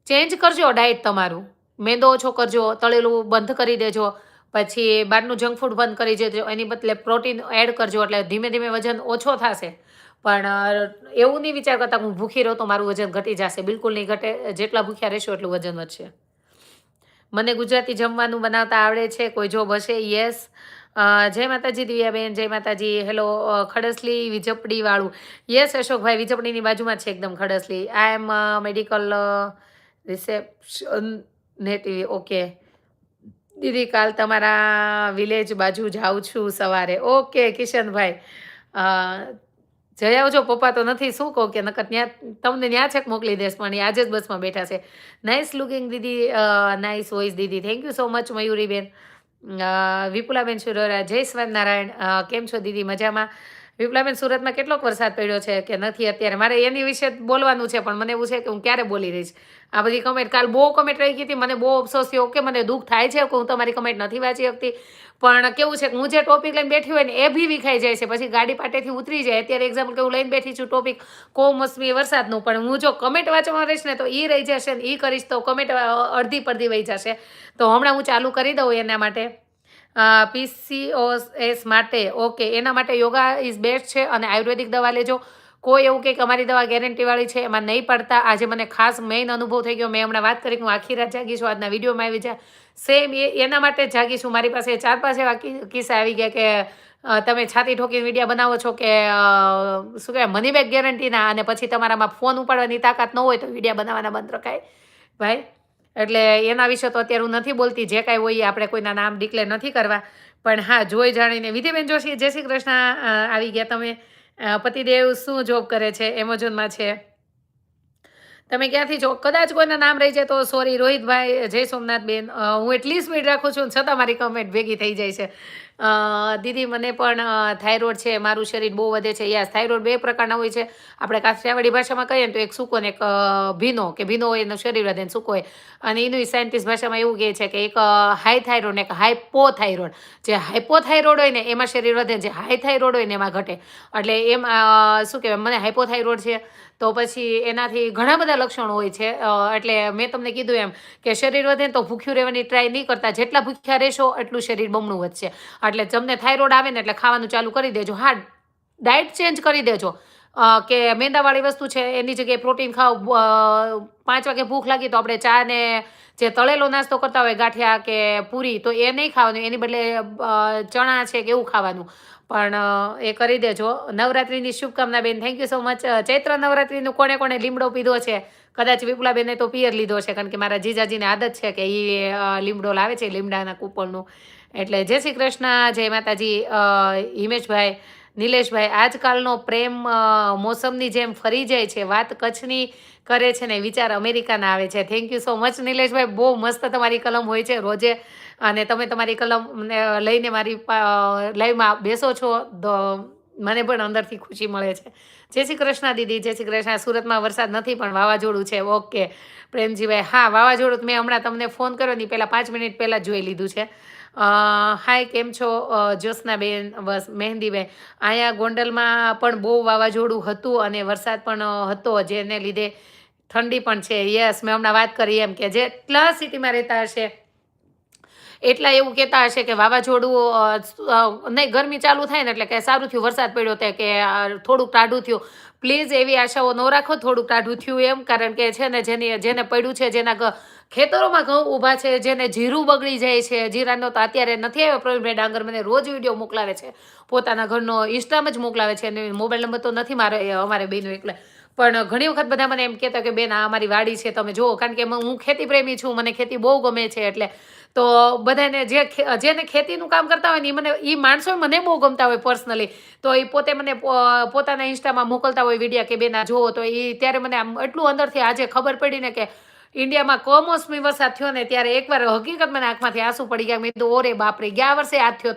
ચેન્જ કરજો ડાયટ તમારું, મેંદો ઓછો કરજો, તળેલું બંધ કરી દેજો, પછી બહારનું જંક ફૂડ બંધ કરી દેજો, એની બદલે પ્રોટીન એડ કરજો, એટલે ધીમે ધીમે વજન ઓછો થશે. પણ એવું નહીં વિચાર કરતા હું ભૂખી રહું તો મારું વજન ઘટી જશે. બિલકુલ નહીં ઘટે. જેટલા ભૂખ્યા રહેશો એટલું વજન વધશે. મને ગુજરાતી જમવાનું બનાવતા આવડે છે, કોઈ જોબ હશે? યસ. જય માતાજી દિવ્યાબેન, જય માતાજી. હેલો ખડસલી વિજપડીવાળું. યસ અશોકભાઈ, વિજપડીની બાજુમાં છે એકદમ ખડસલી. આઈ એમ મેડિકલ રિસેપ્શનેટિવ. ઓકે દીદી, કાલ તમારા વિલેજ બાજુ જાઉં છું સવારે. ઓકે કિશનભાઈ, જઈ આવજો. પપ્પા તો નથી, શું કહું કે નકર ત્યાં તમને ત્યાં છેક મોકલી દેશ, પણ એ આજે જ બસમાં બેઠા છે. નાઇસ લુકિંગ દીદી, નાઇસ વોઇસ દીદી. થેન્ક યુ સો મચ મયુરીબેન. વિપુલાબેન સુરોરા, જય સ્વામિનારાયણ. કેમ છો દીદી? મજામાં. વિપુલાબેન, સુરતમાં કેટલોક વરસાદ પડ્યો છે કે નથી અત્યારે? મારે એની વિશે બોલવાનું છે, પણ મને એવું છે કે હું ક્યારે બોલી રહીશ. આ બધી કમેન્ટ, કાલ બહુ કમેન્ટ રહી ગઈ હતી, મને બહુ અફસોસ થયો. કે મને દુઃખ થાય છે કે હું તમારી કમેન્ટ નથી વાંચી શકતી, પણ કેવું છે કે હું જે ટોપિક લઈને બેઠી હોય ને એ બી વિખાઈ જાય છે, પછી ગાડી પાટેથી ઉતરી જાય. અત્યારે એક્ઝામ્પલ કે હું લઈને બેઠી છું ટોપિક કમોસમી વરસાદનું, પણ હું જો કમેન્ટ વાંચવા રહીશ ને તો એ રહી જશે ને એ કરીશ તો કમેન્ટ અડધી પડધી વહી જશે. તો હમણાં હું ચાલુ કરી દઉં એના માટે. PCOS માટે. ઓકે, એના માટે યોગા ઇઝ બેસ્ટ છે અને આયુર્વેદિક દવા લેજો. કોઈ એવું કે અમારી દવા ગેરંટીવાળી છે એમાં નહીં પડતા. આજે મને ખાસ મેઇન અનુભવ થઈ ગયો. મેં હમણાં વાત કરી કે હું આખી રાત જાગીશું, આજના વિડીયોમાં આવી જાય સેમ એના માટે જ જાગીશું. મારી પાસે 4-5 એવા કિસ્સા આવી ગયા કે તમે છાતી ઠોકીને વિડીયો બનાવો છો કે શું કહેવાય મની બેક ગેરંટીના, અને પછી તમારામાં ફોન ઉપાડવાની તાકાત ન હોય તો વિડીયો બનાવવાના બંધ રખાય ભાઈ. એટલે એના વિશે તો અત્યારે હું નથી બોલતી. જે કાંઈ હોય આપણે કોઈના નામ ડિક્લેર નથી કરવા, પણ હા જોઈ જાણીને. વિધિબેન જોશી, જય શ્રી કૃષ્ણ. આવી ગયા તમે. પતિદેવ શું જોબ કરે છે? એમેઝોનમાં છે. તમે ક્યાંથી છો? કદાચ કોઈના નામ રહી જાય તો સોરી. રોહિતભાઈ, જય સોમનાથ બેન. હું એટલી સ્પીડ રાખું છું છતાં મારી કમેન્ટ ભેગી થઈ જાય છે. દીદી, મને પણ થાઇરોઇડ છે, મારું શરીર બહુ વધે છે. યસ, થાઇરોઇડ 2 પ્રકારના હોય છે. આપણે કાઠિયાવાડી ભાષામાં કહીએ ને તો એક સૂકો ને એક ભીનો, કે ભીનો હોય એનું શરીર વધે ને સૂકો હોય. અને એનું સાયન્ટિસ્ટ ભાષામાં એવું કહે છે કે એક હાઈ થાઇરોઇડ ને એક હાઇપોથાઇરોઇડ. જે હાઇપોથાઇરોઇડ હોય ને એમાં શરીર વધે, જે હાઈ થાઇરોઇડ હોય ને એમાં ઘટે. એટલે એમ શું કહેવાય, મને હાઇપોથાઇરોઇડ છે તો પછી એનાથી ઘણા બધા લક્ષણો હોય છે. એટલે મેં તમને કીધું એમ કે શરીર વધે ને તો ભૂખ્યું રહેવાની ટ્રાય નહીં કરતા. જેટલા ભૂખ્યા રહેશો એટલું શરીર બમણું વધશે. એટલે તમને થાઇરોઇડ આવે ને એટલે ખાવાનું ચાલુ કરી દેજો. હા, ડાયટ ચેન્જ કરી દેજો. કે મેંદાવાળી વસ્તુ છે એની જગ્યાએ પ્રોટીન ખાઓ. 5 વાગે ભૂખ લાગી તો આપણે ચા ને જે તળેલો નાસ્તો કરતા હોય ગાંઠિયા કે પૂરી, તો એ નહીં ખાવાનું. એની બદલે ચણા છે કે એવું ખાવાનું. પણ એ કરી દેજો. નવરાત્રિની શુભકામના બેન, થેન્ક યુ સો મચ. ચૈત્ર નવરાત્રિનું કોણે કોણે લીમડો પીધો છે? કદાચ વિપુલાબેને તો પિયર લીધો છે, કારણ કે મારા જીજાજીને આદત છે કે એ લીમડો લાવે છે, લીમડાના કૂપળનું. એટલે જય શ્રી કૃષ્ણ, જય માતાજી. હિમેશભાઈ, નિલેશભાઈ, આજકાલનો પ્રેમ મોસમની જેમ ફરી જાય છે. વાત કચ્છની કરે છે ને વિચાર અમેરિકાના આવે છે. થેન્ક યુ સો મચ નિલેશભાઈ. બહુ મસ્ત તમારી કલમ હોય છે રોજે, અને તમે તમારી કલમ લઈને મારી લાઈવમાં બેસો છો તો મને પણ અંદરથી ખુશી મળે છે. જય શ્રી કૃષ્ણ દીદી, જય શ્રી કૃષ્ણ. સુરતમાં વરસાદ નથી પણ વાવાઝોડું છે. ઓકે પ્રેમજીભાઈ, હા વાવાઝોડું મેં હમણાં તમને ફોન કર્યો ને પહેલાં 5 મિનિટ પહેલાં જોઈ લીધું છે. હાય, કેમ છો જ્યોત્સનાબેન? બસ મહેંદીબેન, અહીંયા ગોંડલમાં પણ બહુ વાવાઝોડું હતું અને વરસાદ પણ હતો, જેને લીધે ઠંડી પણ છે. યસ, મેં હમણાં વાત કરી એમ કે જેટલા સિટીમાં રહેતા હશે એટલા એવું કહેતા હશે કે વાવાઝોડું નહીં, ગરમી ચાલુ થાય ને એટલે કે સારું થયું વરસાદ પડ્યો તે કે થોડુંક ટાઢું થયું. પ્લીઝ એવી આશાઓ ન રાખો થોડુંક ટાઢું થયું એમ, કારણ કે છે ને જેને પડ્યું છે, જેના ખેતરોમાં ઘઉં ઊભા છે, જેને જીરું બગડી જાય છે. જીરાનો તો અત્યારે નથી આવ્યો પ્રવીણભાઈ ડાંગર, મને રોજ વિડીયો મોકલાવે છે પોતાના ઘરનો, ઇન્સ્ટામાં જ મોકલાવે છે. અને મોબાઈલ નંબર તો નથી મારે અમારે બેનો એટલે, પણ ઘણી વખત બધા મને એમ કહેતા કે બેન આ અમારી વાડી છે તમે જુઓ, કારણ કે હું ખેતી પ્રેમી છું, મને ખેતી બહુ ગમે છે. એટલે તો બધાને જેને ખેતીનું કામ કરતા હોય ને એ માણસો મને બહુ ગમતા હોય પર્સનલી, તો એ પોતે મને પોતાના ઇન્સ્ટામાં મોકલતા હોય વિડીયા કે બેન આ જુઓ. તો એ ત્યારે મને આમ એટલું અંદરથી આજે ખબર પડી ને કે ઇન્ડિયામાં કમોસમી વરસાદ થયો ને ત્યારે એકવાર હકીકત મને આંખમાંથી આંસુ પડી ગયા. મેં કીધું ઓરે બાપરે, ગયા વર્ષે આ થયો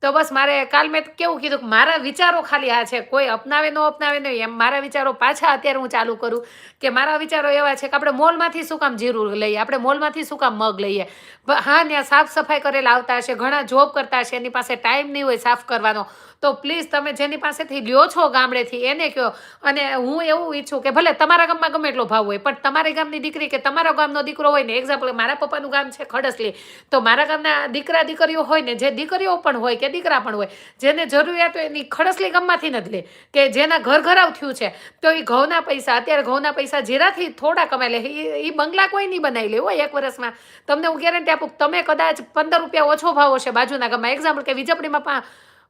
તો બસ મારે કાલ મેં કેવું કીધું કે મારા વિચારો ખાલી આ છે, કોઈ અપનાવે ન અપનાવે નહીં, એમ મારા વિચારો પાછા અત્યારે હું ચાલુ કરું કે મારા વિચારો એવા છે કે આપણે મોલમાંથી શું કામ જીરું લઈએ, આપણે મોલમાંથી શું કામ મગ લઈએ. હા, ત્યાં સાફ સફાઈ કરેલા આવતા હશે, ઘણા જોબ કરતા હશે, એની પાસે ટાઈમ નહીં હોય સાફ કરવાનો, તો પ્લીઝ તમે જેની પાસેથી લ્યો છો ગામડેથી એને કહો. અને હું એવું ઈચ્છું કે ભલે તમારા ગામમાં ગમે એટલો ભાવ હોય, પણ તમારી ગામની દીકરી કે તમારા ગામનો દીકરો હોય ને, એક્ઝામ્પલ મારા પપ્પાનું ગામ છે ખડસલી, તો મારા ગામના દીકરા દીકરીઓ હોય ને, જે દીકરીઓ પણ હોય કે દીકરા પણ હોય, જેને જરૂરિયાત હોય એની ખડસલી ગામમાંથી નથી લે, કે જેના ઘર ઘરાવ થયું છે, તો એ ઘઉંના પૈસા, અત્યારે ઘઉંના પૈસા જીરાથી થોડા કમાઈ લે, એ બંગલા કોઈ નહીં બનાવી લે હોય એક વર્ષમાં. તમને હું ગેરંટી આપું, તમે કદાચ 15 રૂપિયા ઓછો ભાવ હશે બાજુના ગામમાં, એક્ઝામ્પલ કે વીજપડીમાં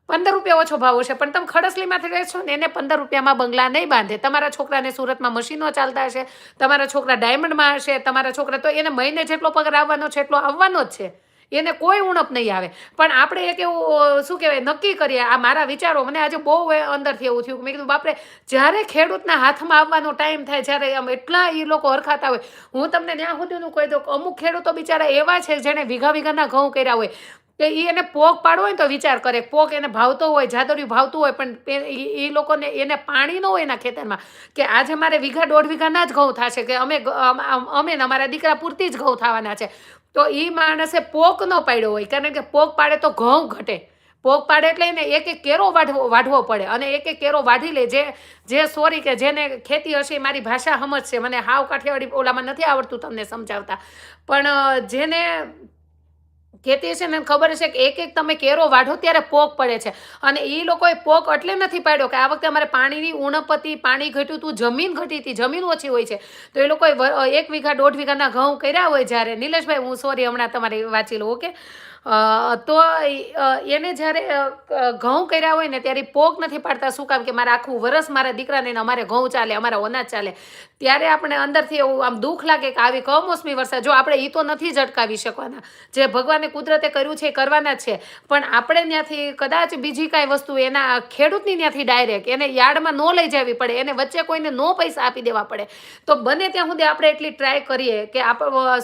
15 રૂપિયા ઓછો ભાવ હશે, પણ તમે ખડસલીમાંથી રહેશો ને એને 15 રૂપિયામાં બંગલા નહીં બાંધે. તમારા છોકરાને સુરતમાં મશીનો ચાલતા હશે, તમારા છોકરા ડાયમંડમાં હશે, તમારા છોકરા, તો એને મહિને જેટલો પગાર આવવાનો છે એટલો આવવાનો જ છે, એને કોઈ ઉણપ નહીં આવે. પણ આપણે એક એવું શું કહેવાય નક્કી કરીએ, આ મારા વિચારો, મને આજે બહુ અંદરથી એવું થયું, મેં કીધું બાપરે, જ્યારે ખેડૂતના હાથમાં આવવાનો ટાઈમ થાય, જ્યારે આમ એટલા એ લોકો હરખાતા હોય, હું તમને ત્યાં સુધીનું કહી દઉં, અમુક ખેડૂતો બિચારા એવા છે જેણે વીઘાના ઘઉં કર્યા હોય, કે એને પોક પાડવો હોય તો વિચાર કરે, પોક એને ભાવતો હોય, જાદોરી ભાવતું હોય, પણ એ લોકોને એને પાણી ન હોય એના ખેતરમાં, કે આજે મારે વીઘા 1.5 વીઘાના જ ઘઉં થશે, કે અમે અમારા દીકરા પૂરતી જ ઘઉં થવાના છે, તો એ માણસે પોક ન પાડ્યો હોય, કારણ કે પોક પાડે તો ઘઉં ઘટે, પોક પાડે એટલે એને એક કેરો વાઢવો પડે, અને એક કેરો વાઢી લે, જે સોરી કે જેને ખેતી હશે, મારી ભાષા સમજશે, મને હાવ કાઠિયાવાડી ઓલામાં નથી આવડતું તમને સમજાવતા, પણ જેને ખેતી છે ને ખબર છે કે એક તમે કેરો વાઢો ત્યારે પોક પડે છે, અને એ લોકોએ પોક એટલે નથી પાડ્યો કે આ વખતે અમારે પાણીની ઉણપ હતી, પાણી ઘટ્યું હતું, જમીન ઘટી હતી, જમીન ઓછી હોય છે, તો એ લોકોએ 1 વીઘા 1.5 વીઘાના ઘઉં કર્યા હોય. જ્યારે નિલેશભાઈ, હું સોરી હમણાં તમારી વાંચી લઉં, ઓકે, તો એને જ્યારે ઘઉં કર્યા હોય ને ત્યારે પોક નથી પાડતા. શું કામ? કે મારે આખું વરસ મારા દીકરાને અમારે ઘઉં ચાલે, અમારા અનાજ ચાલે. ત્યારે આપણે અંદરથી એવું આમ દુઃખ લાગે કે આવી કમોસમી વરસાદ, જો આપણે એ તો નથી જ અટકાવી શકવાના, જે ભગવાને કુદરતે કર્યું છે એ કરવાના જ છે, પણ આપણે ત્યાંથી કદાચ બીજી કાંઈ વસ્તુ એના ખેડૂતની ત્યાંથી ડાયરેક્ટ એને યાર્ડમાં ન લઈ જવી પડે, એને વચ્ચે કોઈને નો પૈસા આપી દેવા પડે. તો બને ત્યાં સુધી આપણે એટલી ટ્રાય કરીએ કે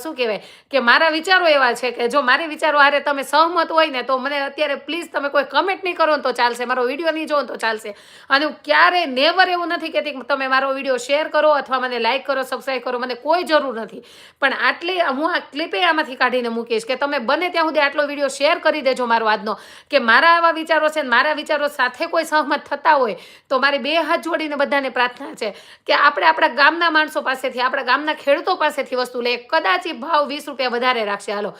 શું કહેવાય કે મારા વિચારો એવા છે કે જો મારી વિચારો હારે તમે સહમત હોય ને, તો મને અત્યારે પ્લીઝ તમે કોઈ કમેન્ટ નહીં કરો ને તો ચાલશે, મારો વિડીયો નહીં જોવો ને તો ચાલશે. અને હું ક્યારેય નેવર એવું નથી કહેતી કે તમે મારો વિડીયો શેર કરો અથવા મને લાઈક કરો, સબસ્ક્રાઈબ કરો, મને કોઈ જરૂર નથી, પણ આટલી હું આ ક્લિપે આમાંથી કાઢીને મૂકીશ કે તમે બને ત્યાં સુધી આટલો વિડીયો શેર કરી દેજો મારો આજનો, કે મારા આવા વિચારો છે ને મારા વિચારો સાથે કોઈ સહમત થતા હોય તો મારી 2 હાથ જોડીને બધાને પ્રાર્થના છે કે આપણે આપણા ગામના માણસો પાસેથી, આપણા ગામના ખેડૂતો પાસેથી વસ્તુ લઈએ. કદાચ એ ભાવ 20 રૂપિયા વધારે રાખશે, હાલો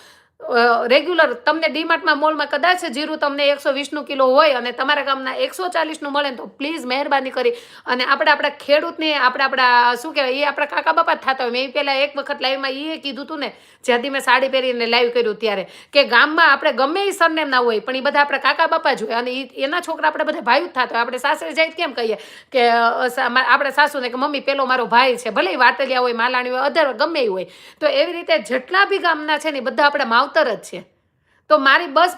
રેગ્યુલર તમને ડીમાર્ટમાં મોલમાં કદાચ જીરું તમને 120નું કિલો હોય અને તમારા ગામના 140નું મળે ને, તો પ્લીઝ મહેરબાની કરી અને આપણા ખેડૂતને આપણા શું કહેવાય, એ આપણા કાકા બાપા જ થતા હોય. મેં પહેલાં એક વખત લાઈવમાં એ કીધું હતું ને, જ્યાંથી મેં સાડી પહેરીને લાઈવ કર્યું ત્યારે, કે ગામમાં આપણે ગમે એ સરનેમ ના હોય પણ એ બધા આપણા કાકા બાપા જ હોય, અને એના છોકરા આપણે બધા ભાઈ જ થતા હોય. આપણે સાસરે જાય કેમ કહીએ કે આપણે સાસુને કે મમ્મી પેલો મારો ભાઈ છે, ભલે વાટલિયા હોય, માલાણી હોય, અધર ગમે એ હોય. તો એવી રીતે જેટલા બી ગામના છે ને બધા આપણે માવતર જ છે. તો મારી બસ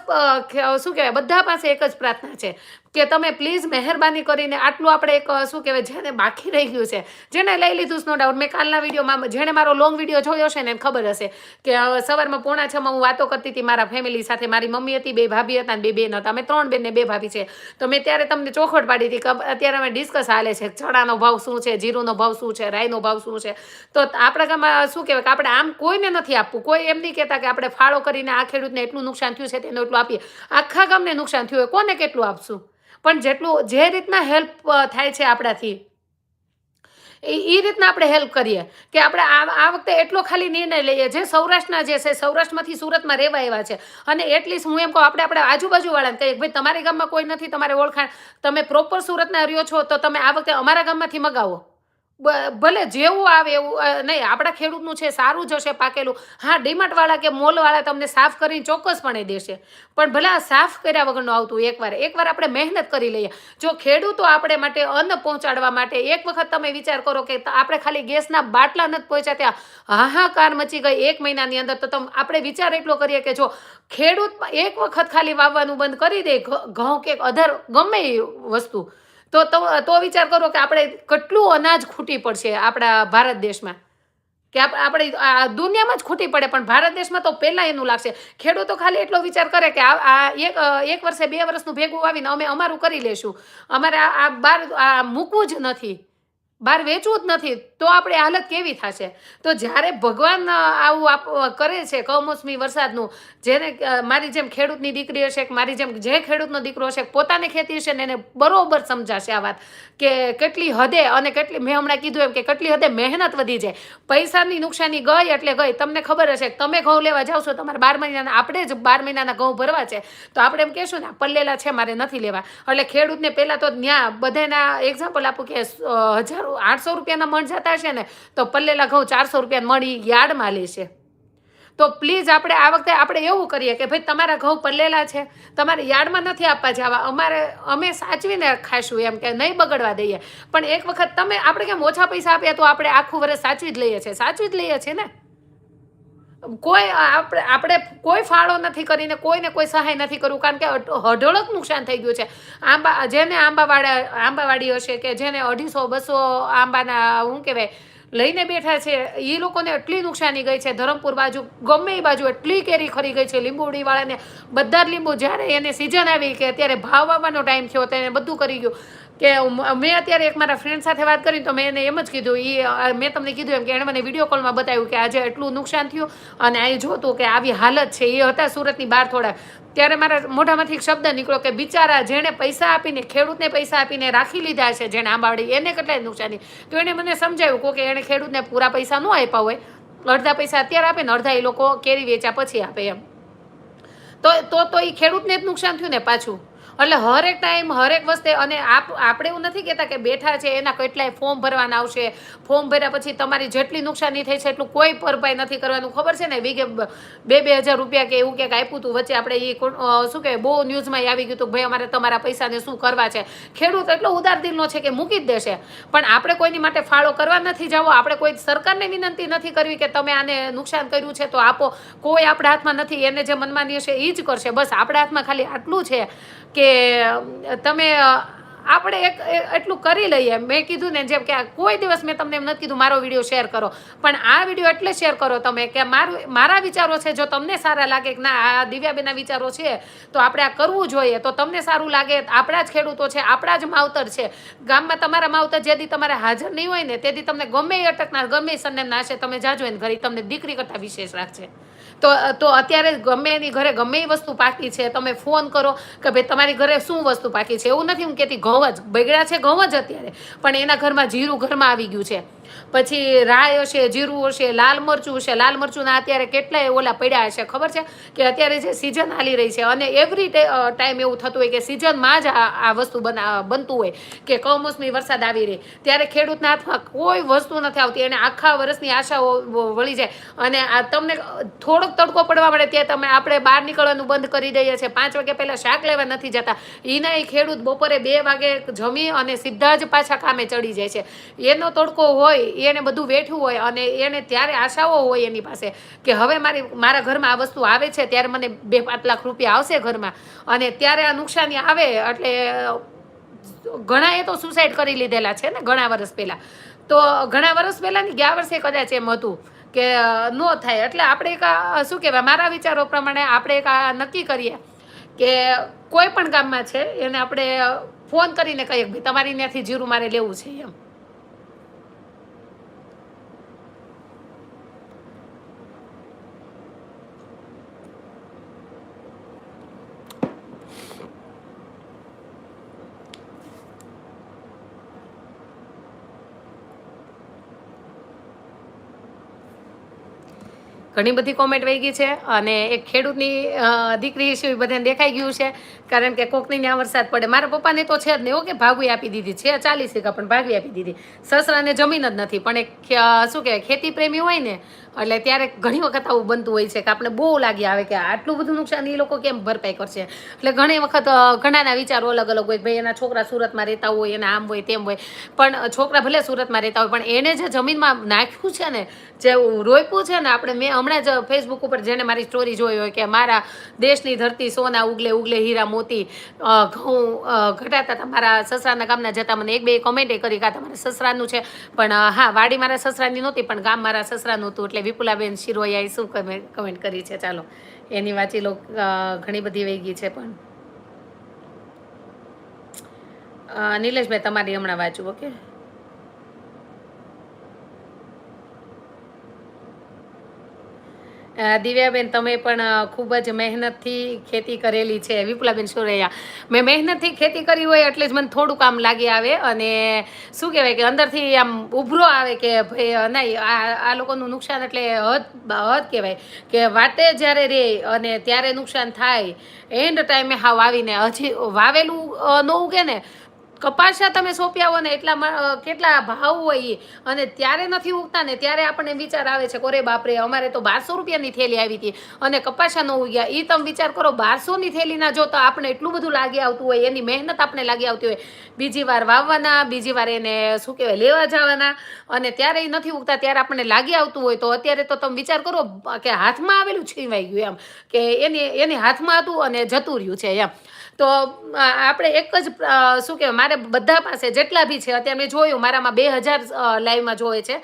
શું કહેવાય બધા પાસે એક જ પ્રાર્થના છે કે તમે પ્લીઝ મહેરબાની કરીને આટલું આપણે એક શું કહેવાય જેને બાકી રહી ગયું છે, જેને લઈ લીધું નો ડાઉટ. મેં કાલના વિડીયોમાં જેણે મારો લોંગ વિડીયો જોયો છે ને એને ખબર હશે કે સવારમાં 5:45 હું વાતો કરતી હતી મારા ફેમિલી સાથે. મારી મમ્મી હતી, 2 ભાભી હતા ને 2 બેન હતા, અમે 3 બેન ને 2 ભાભી છે. તો મેં ત્યારે તમને ચોખવટ પાડી હતી કે અત્યારે અમે ડિસ્કસ હાલે છે, ચણાનો ભાવ શું છે, જીરુંનો ભાવ શું છે, રાઈનો ભાવ શું છે. તો આપણા ગામમાં શું કહેવાય કે આપણે આમ કોઈને નથી આપવું, કોઈ એમ નહીં કહેતા કે આપણે ફાળો કરીને આ ખેડૂતને એટલું નુકસાન થયું છે તેને એટલું આપીએ. આખા ગામને નુકસાન થયું હોય, કોને કેટલું આપશું? પણ જેટલું જે રીતના હેલ્પ થાય છે આપણાથી એ રીતના આપણે હેલ્પ કરીએ કે આપણે આ વખતે એટલો ખાલી નિર્ણય લઈએ. જે સૌરાષ્ટ્રના જે છે, સૌરાષ્ટ્રમાંથી સુરતમાં રહેવા એવા છે, અને એટલીસ્ટ હું એમ કહું આપણે આપણા આજુબાજુવાળાને કહીએ ભાઈ તમારી ગામમાં કોઈ નથી, તમારે ઓળખાણ, તમે પ્રોપર સુરતના રહ્યો છો તો તમે આ વખતે અમારા ગામમાંથી મગાવો. ભલે જેવું આવે એવું નહીં, આપણા ખેડૂતનું છે સારું જશે પાકેલું. હા, ડીમાર્ટવાળા કે મોલવાળા તમને સાફ કરીને ચોક્કસપણે દેશે, પણ ભલે આ સાફ કર્યા વગરનું આવતું. એકવાર આપણે મહેનત કરી લઈએ. જો ખેડૂતો આપણે માટે અન્ન પહોંચાડવા માટે એક વખત તમે વિચાર કરો કે આપણે ખાલી ગેસના બાટલા નથી પહોંચ્યા ત્યાં હાહાકાર મચી ગઈ 1 મહિનાની અંદર, તો આપણે વિચાર એટલો કરીએ કે જો ખેડૂત એક વખત ખાલી વાવવાનું બંધ કરી દે, ઘઉં કે અધર ગમે એ વસ્તુ, તો વિચાર કરો કે આપણે કેટલું અનાજ ખૂટી પડશે આપણા ભારત દેશમાં. કે આપણે આ દુનિયામાં જ ખૂટી પડે, પણ ભારત દેશમાં તો પહેલાં એનું લાગશે. ખેડૂતો ખાલી એટલો વિચાર કરે કે આ એક વર્ષે 2 વર્ષનું ભેગું આવીને અમે અમારું કરી લેશું, અમારે આ બહાર મૂકવું જ નથી, બહાર વેચવું જ નથી, તો આપણે હાલત કેવી થશે? તો જ્યારે ભગવાન આવું કરે છે કમોસમી વરસાદનું, જેને મારી જેમ ખેડૂતની દીકરી હશે, મારી જેમ જે ખેડૂતનો દીકરો હશે, પોતાની ખેતી હશે ને એને બરોબર સમજાશે આ વાત કે કેટલી હદે અને કેટલી, મેં હમણાં કીધું એમ કે કેટલી હદે મહેનત વધી જાય. પૈસાની નુકસાની ગઈ એટલે ગઈ. તમને ખબર હશે કે તમે ઘઉં લેવા જાવ છો, તમારે 12 મહિનાના, આપણે જ 12 મહિનાના ઘઉં ભરવા છે, તો આપણે એમ કહેશું ને પલ્લેલા છે મારે નથી લેવા. એટલે ખેડૂતને પહેલાં તો ત્યાં બધાના એક્ઝામ્પલ આપું કે 800 રૂપિયાના મણ જતા હશે ને, તો પલ્લેલા ઘઉં 400 રૂપિયા મળી યાર્ડમાં લેશે. તો પ્લીઝ આપણે આ વખતે આપણે એવું કરીએ કે ભાઈ તમારા ઘઉં પલ્લેલા છે, તમારે યાર્ડમાં નથી આપવા જવા, અમે સાચવીને ખાશું, એમ કે નહીં બગડવા દઈએ. પણ એક વખત આપણે કેમ ઓછા પૈસા આપીએ તો આપણે આખું વર્ષ સાચવી જ લઈએ છીએ ને. આપણે કોઈ ફાળો નથી કરીને કોઈને કોઈ સહાય નથી કરવું, કારણ કે અઢળક નુકસાન થઈ ગયું છે. જેને આંબાવાડી હશે કે જેને 250-200 આંબાના શું કહેવાય લઈને બેઠા છે, એ લોકોને એટલી નુકસાની ગઈ છે. ધરમપુર બાજુ ગમે એ બાજુ એટલી કેરી ખરી ગઈ છે. લીંબુડીવાળાને બધા જ લીંબુ, જ્યારે એને સિઝન આવી કે અત્યારે ભાવ આવવાનો ટાઈમ થયો તો એને બધું કરી ગયું. કે મેં અત્યારે એક મારા ફ્રેન્ડ સાથે વાત કરી તો મેં એને એમ જ કીધું, મેં તમને કીધું એમ કે એણે મને વિડીયો કોલમાં બતાવ્યું કે આજે એટલું નુકસાન થયું અને અહીં જોતું કે આવી હાલત છે. એ હતા સુરતની બહાર થોડા, ત્યારે મારા મોઢામાંથી એક શબ્દ નીકળ્યો કે બિચારા જેણે પૈસા આપીને, ખેડૂતને પૈસા આપીને રાખી લીધા છે, જેણે આંબાવાડી, એને કેટલાય નુકસાની. તો એને મને સમજાવ્યું કે એણે ખેડૂતને પૂરા પૈસા ન આપ્યા હોય, અડધા પૈસા અત્યારે આપે ને અડધા એ લોકો કેરી વેચ્યા પછી આપે એમ. તો એ ખેડૂતને જ નુકસાન થયું ને પાછું. એટલે હરેક ટાઈમ હરેક વસ્તે, અને આપણે એવું નથી કહેતા કે બેઠા છે એના કેટલાય ફોર્મ ભરવાના આવશે, ફોર્મ ભર્યા પછી તમારી જેટલી નુકસાની થઈ છે એટલું કોઈ ભરપાઈ નથી કરવાનું. ખબર છે ને, વીઘે 2,000 રૂપિયા કે એવું ક્યાંક આપ્યું હતું વચ્ચે, આપણે એ શું કહેવાય બહુ ન્યૂઝમાં આવી ગયું હતું ભાઈ અમારે તમારા પૈસાને શું કરવા છે. ખેડૂત એટલો ઉદાર દિલનો છે કે મૂકી જ દેશે, પણ આપણે કોઈની માટે ફાળો કરવા નથી જવો. આપણે કોઈ સરકારને વિનંતી નથી કરવી કે તમે આને નુકસાન કર્યું છે તો આપો. કોઈ આપણા હાથમાં નથી, એને જે મનમાની હશે એ જ કરશે. બસ આપણા હાથમાં ખાલી આટલું છે કે તમે આપણે એટલું કરી લઈએ. મેં કીધું ને જેમ કે કોઈ દિવસ મેં તમને એમ નથી કીધું મારો વિડીયો શેર કરો, પણ આ વિડીયો એટલે શેર કરો તમે કે મારા વિચારો છે, જો તમને સારા લાગે કે ના આ દિવ્યાબેનના વિચારો છે તો આપણે આ કરવું જોઈએ, તો તમને સારું લાગે. આપણા જ ખેડૂતો છે, આપણા જ માવતર છે. ગામમાં તમારા માવતર જેથી તમારે હાજર નહીં હોય ને તેથી તમને ગમે એ અટકનાર, ગમે એ સરનેમના હશે, તમે જાજો એને ઘરે, તમને દીકરી કરતાં વિશેષ રાખશે. તો અત્યારે ગમે એની ઘરે ગમે એ વસ્તુ પાકી છે, તમે ફોન કરો કે ભાઈ તમારી ઘરે શું વસ્તુ પાકી છે. એવું નથી હું કહેતી ઘઉં જ બગડ્યા છે, ઘઉં જ અત્યારે, પણ એના ઘરમાં જીરું ઘરમાં આવી ગયું છે, પછી રાય હશે, જીરું હશે, લાલ મરચું હશે. લાલ મરચુંના અત્યારે કેટલાય ઓલા પડ્યા હશે. ખબર છે કે અત્યારે જે સિઝન હાલી રહી છે અને એવરી ટાઈમ એવું થતું હોય કે સિઝનમાં જ આ વસ્તુ બનતું હોય કે કમોસમી વરસાદ આવી રહી, ત્યારે ખેડૂતના હાથમાં કોઈ વસ્તુ નથી આવતી, એને આખા વર્ષની આશાઓ વળી જાય. અને આ તમને થોડોક તડકો પડવા મળે ત્યાં આપણે બહાર નીકળવાનું બંધ કરી દઈએ છીએ. 5 વાગ્યા પહેલાં શાક લેવા નથી જતા. એના એ ખેડૂત બપોરે 2 વાગે જમી અને સીધા જ પાછા કામે ચડી જાય છે. એનો તડકો હોય, એને બધું વેઠવું હોય અને એને ત્યારે આશાઓ હોય એની પાસે કે હવે મારા ઘરમાં આ વસ્તુ આવે છે ત્યારે મને 2-5 લાખ રૂપિયા આવશે ઘરમાં, અને ત્યારે આ નુકસાની આવે એટલે ઘણા એ તો સુસાઇડ કરી લીધેલા છે ને ઘણા વર્ષ પહેલાં. તો ઘણા વર્ષ પહેલાંની ગયા વર્ષે કદાચ એમ હતું કે ન થાય. એટલે આપણે એક શું કહેવાય મારા વિચારો પ્રમાણે આપણે એક નક્કી કરીએ કે કોઈ પણ ગામમાં છે એને આપણે ફોન કરીને કહીએ ભાઈ તમારી ત્યાંથી જીરું મારે લેવું છે એમ. ઘણી બધી કોમેન્ટ વહી ગઈ છે અને એક ખેડૂતની દીકરી છે એ બધાને દેખાઈ ગયું છે, કારણ કે કોકની ત્યાં વરસાદ પડે. મારા પપ્પાને તો છે જ નહીં કે ભાગવી આપી દીધી છે, 40 વીઘા પણ ભાગવી આપી દીધી. સસરાને જમીન જ નથી, પણ એક શું કહેવાય ખેતી પ્રેમી હોય ને એટલે ત્યારે ઘણી વખત આવું બનતું હોય છે કે આપણે બહુ લાગી આવે કે આટલું બધું નુકસાન એ લોકો કેમ ભરપાઈ કરશે. એટલે ઘણી વખત ઘણાના વિચારો અલગ અલગ હોય. ભાઈ એના છોકરા સુરતમાં રહેતા હોય, એના આમ હોય તેમ હોય, પણ છોકરા ભલે સુરતમાં રહેતા હોય પણ એને જે જમીનમાં નાખ્યું છે ને, જે રોપ્યું છે ને, હમણાં જ ફેસબુક ઉપર જેને મારી સ્ટોરી જોઈ હોય કે મારા દેશની ધરતી સોના ઉગલે ઉગલે હીરા મોતી ઘઉં ઘટાતા હતા મારા સસરાના ગામના જતા મને એક બે કમેન્ટે કરી કે તમારા સસરાનું છે પણ હા વાડી મારા સસરાની નહોતી પણ ગામ મારા સસરાનું હતું એટલે વિપુલાબેન શિરોયાએ શું કમેન્ટ કરી છે ચાલો એની વાંચી લો ઘણી બધી વહી ગઈ છે પણ નિલેશભાઈ તમારી હમણાં વાંચું ઓકે દિવ્યાબેન તમે પણ ખૂબ જ મહેનતથી ખેતી કરેલી છે વિપુલાબેન સુરૈયા મેં મહેનતથી ખેતી કરી હોય એટલે જ મને થોડુંક આમ લાગી આવે અને શું કહેવાય કે અંદરથી આમ ઉભરો આવે કે ભાઈ નહીં આ લોકોનું નુકસાન એટલે હદ કહેવાય કે વાટે જ્યારે રહે અને ત્યારે નુકસાન થાય એન્ડ ટાઈમે હાવ આવીને હજી વાવેલું ન ઉગે ને કપાસા તમે સોંપ્યા હો ને એટલા કેટલા ભાવ હોય અને ત્યારે નથી ઉગતા ને ત્યારે આપણને વિચાર આવે છે કોરે બાપરે અમારે તો 1200 રૂપિયાની થેલી આવી હતી અને કપાસા ન ઉગ્યા એ તમે વિચાર કરો 1200ની થેલીના જો તો આપણે એટલું બધું લાગી આવતું હોય એની મહેનત આપણે લાગી આવતી હોય બીજી વાર વાવવાના બીજી વાર એને શું કહેવાય લેવા જવાના અને ત્યારે એ નથી ઉગતા ત્યારે આપણને લાગી આવતું હોય તો અત્યારે તો તમે વિચાર કરો કે હાથમાં આવેલું છીનવાઈ ગયું એમ કે એની હાથમાં હતું અને જતું રહ્યું છે એમ તો આપણે એક જ શું કહેવાય મારે બધા પાસે જેટલા બી છે અત્યારે મેં જોયું મારામાં 2000 લાઈવમાં જોવે છે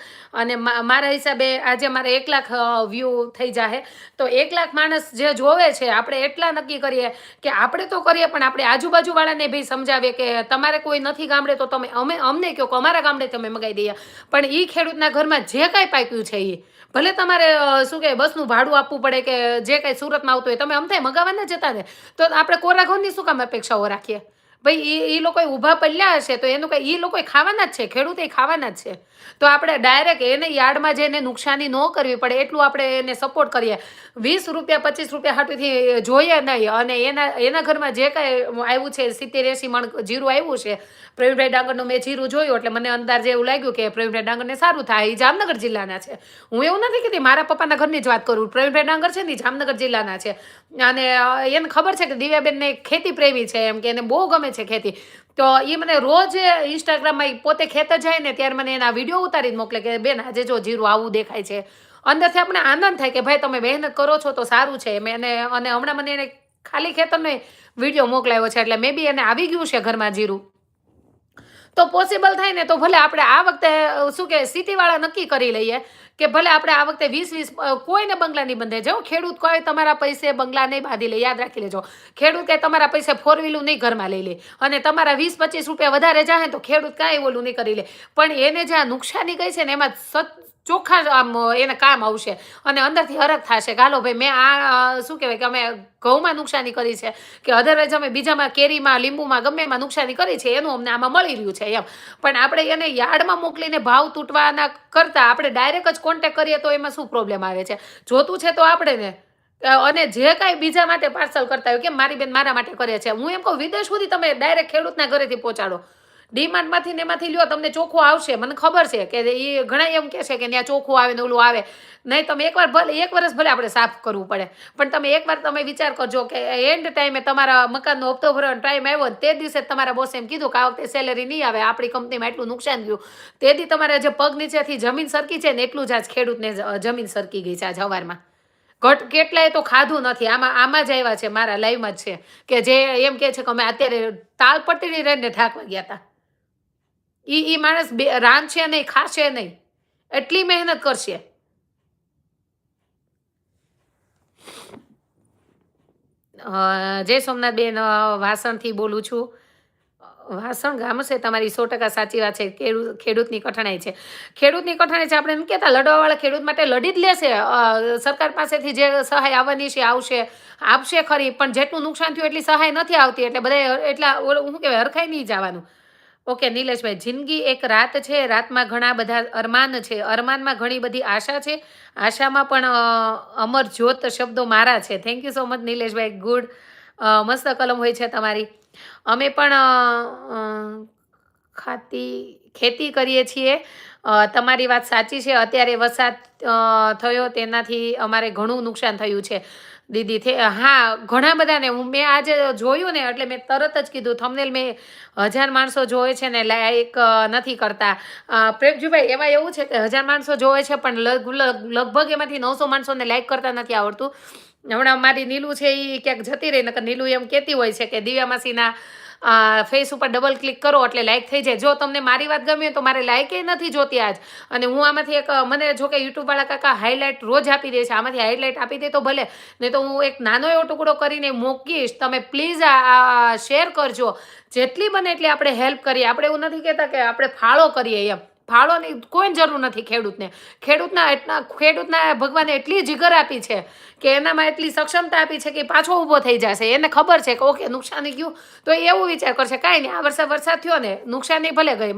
અને મારા હિસાબે આજે મારે 1 લાખ વ્યૂ થઈ જાય તો 1 લાખ માણસ જે જોવે છે આપણે એટલા નક્કી કરીએ કે આપણે તો કરીએ પણ આપણે આજુબાજુવાળાને બી સમજાવીએ કે તમારે કોઈ નથી ગામડે તો તમે અમને કહો કે અમારા ગામડે તમે મગાવી દઈએ પણ એ ખેડૂતના ઘરમાં જે કાંઈ પાક્યું છે એ ભલે તમારે શું કહે બસનું ભાડું આપવું પડે કે જે કાંઈ સુરતમાં આવતું હોય તમે અમથાય મગાવવાના જતા ને તો આપણે કોરા ઘઉંની શું કામ અપેક્ષાઓ રાખીએ ભાઈ એ લોકોએ ઊભા પડ્યા હશે તો એનું કંઈ એ લોકો ખાવાના જ છે ખેડૂત એ ખાવાના જ છે તો આપણે ડાયરેક્ટ એને યાર્ડમાં જઈને નુકસાની ન કરવી પડે એટલું આપણે એને સપોર્ટ કરીએ 20 રૂપિયા 25 રૂપિયા હાટુથી જોઈએ નહીં અને એના ઘરમાં જે કાંઈ આવ્યું છે 70-80 મણ જીરું આવ્યું છે પ્રવીણભાઈ ડાંગરનું મેં જીરું જોયું એટલે મને અંદાજે એવું લાગ્યું કે પ્રવીણભાઈ ડાંગરને સારું થાય એ જામનગર જિલ્લાના છે હું એવું નથી કહેતી મારા પપ્પાના ઘરની જ વાત કરું પ્રવીણભાઈ ડાંગર છે ને એ જામનગર જિલ્લાના છે અને એને ખબર છે કે દિવ્યાબેનને ખેતી પ્રેમી છે એમ કે એને બહુ ગમે છે ખેતી તો એ મને રોજ ઇન્સ્ટાગ્રામમાં પોતે ખેતર જાય ને ત્યારે મને એના વિડીયો ઉતારીને મોકલે કે બેન આજે જો જીરું આવું દેખાય છે અંદરથી આપણે આનંદ થાય કે ભાઈ તમે મહેનત કરો છો તો સારું છે મેં અને હમણાં મને એને ખાલી ખેતરનો વિડીયો મોકલાવ્યો છે એટલે મેં બી એને આવી ગયું છે ઘરમાં જીરું તો પોસિબલ થાય ને તો ભલે આપણે આ વખતે શું કે સિટીવાળા નક્કી કરી લઈએ કે ભલે આપણે આ વખતે 20 કોઈને બંગલા નહીં બંધાય જાઓ ખેડૂત કોઈ તમારા પૈસે બંગલા નહીં બાંધી લે યાદ રાખી લેજો ખેડૂત કંઈ તમારા પૈસે 4-વ્હીલું નહીં ઘરમાં લઈ લે અને તમારા 20-25 રૂપિયા વધારે જાય તો ખેડૂત કાંઈ ઓલું નહીં કરી લે પણ એને જે આ નુકસાની ગઈ છે ને એમાં ચોખ્ખા આમ એને કામ આવશે અને અંદરથી હરખ થશે કે હાલો ભાઈ મેં આ શું કહેવાય કે અમે ઘઉંમાં નુકસાની કરી છે કે અધરવાઇઝ અમે બીજામાં કેરીમાં લીંબુમાં ગમે એમાં નુકસાની કરી છે એનું અમને આમાં મળી રહ્યું છે એમ પણ આપણે એને યાર્ડમાં મોકલીને ભાવ તૂટવાના કરતાં આપણે ડાયરેક્ટ જ કોન્ટેક્ટ કરીએ તો એમાં શું પ્રોબ્લેમ આવે છે જોતું છે તો આપણે ને અને જે કાંઈ બીજા માટે પાર્સલ કરતા હોય કે મારી બેન મારા માટે કરે છે હું એમ કહું વિદેશ સુધી તમે ડાયરેક્ટ ખેડૂતના ઘરેથી પહોંચાડો ડીમાર્ટમાંથી ને એમાંથી લ્યો તમને ચોખ્ખું આવશે મને ખબર છે કે એ ઘણા એમ કહે છે કે ત્યાં ચોખ્ખું આવે ને ઓલું આવે નહીં તમે એકવાર ભલે 1 વર્ષ ભલે આપણે સાફ કરવું પડે પણ તમે એકવાર તમે વિચાર કરજો કે એન્ડ ટાઈમે તમારા મકાનનો હપ્તો ભરવાનો ટાઈમ આવ્યો તે દિવસે તમારા બોસે એમ કીધું કે આ વખતે સેલેરી નહીં આવે આપણી કંપનીમાં એટલું નુકસાન થયું તેથી તમારા જે પગ નીચેથી જમીન સરકી છે ને એટલું જ આજ ખેડૂતને જમીન સરકી ગઈ છે આજ હવારમાં કેટલાય તો ખાધું નથી આમાં જ આવ્યા છે મારા લાઈવમાં જ છે કે જે એમ કહે છે કે અમે અત્યારે તાલપટ્ટીની રહીને થાકવા ગયા હતા ઈ માણસ રાંધશે નહીં ખાશે નહીં એટલી મહેનત કરશે જય સોમનાથ બેન વાસણથી બોલું છું વાસણ ગામ છે તમારી 100% સાચી વાત છે ખેડૂતની કઠણાઈ છે આપણે એમ કહેતા લડવાવાળા ખેડૂત માટે લડી જ લેશે સરકાર પાસેથી જે સહાય આવવાની છે આપશે ખરી પણ જેટલું નુકસાન થયું એટલી સહાય નથી આવતી એટલે બધા એટલા શું કહેવાય હરખાઈ નહીં જવાનું ઓકે નિલેશભાઈ જિંદગી એક રાત છે રાતમાં ઘણા બધા અરમાન છે અરમાનમાં ઘણી બધી આશા છે આશામાં પણ અમર જ્યોત શબ્દો મારા છે thank you so much Nileshbhai good મસ્ત કલમ હોય છે તમારી અમે પણ ખેતી કરીએ છીએ તમારી વાત સાચી છે અત્યારે વરસાદ થયો તેનાથી અમારે ઘણું નુકસાન થયું છે દીદી હા ઘણા બધાને મેં આજે જોયું ને એટલે મેં તરત જ કીધું થંબનેલ મેં 1000 માણસો જોવે છે ને લાઈક નથી કરતા. પ્રેમજીભાઈ એમાં એવું છે કે 1000 માણસો જોવે છે પણ લગભગ એમાંથી 900 માણસોને લાઈક કરતા નથી આવડતું. હમણાં મારી નીલુ છે એ ક્યાંક જતી રહી નકર નીલુ એમ કહેતી હોય છે કે દિવ્યા માસીના ફેસ ઉપર ડબલ ક્લિક કરો એટલે લાઈક થઈ જાય. જો તમને મારી વાત ગમી હોય તો મારે લાઈક નથી જોતી આજ. અને હું આમાંથી એક મને જો કે યુટ્યુબ વાળા કાકા હાઇલાઇટ રોજ આપી દે છે, આમાંથી હાઇલાઇટ આપી દે તો ભલે, નહીં તો હું એક નાનો એવો ટુકડો કરીને મૂકીશ. તમે પ્લીઝ આ શેર કરજો. જેટલી બને એટલી આપણે હેલ્પ કરીએ. આપણે એવું નથી કહેતા કે આપણે ફાળો કરીએ એમ. ફાળોની કોઈ જરૂર નથી ખેડૂતને. ખેડૂતના ભગવાને એટલી જીગર આપી છે કે એનામાં એટલી સક્ષમતા આપી છે કે પાછો ઊભો થઈ જશે. એને ખબર છે કે ઓકે નુકસાની ગયું તો એવું વિચાર કરશે કાંઈ નહીં, આ વર્ષે વરસાદ થયો ને નુકસાની ભલે ગઈ,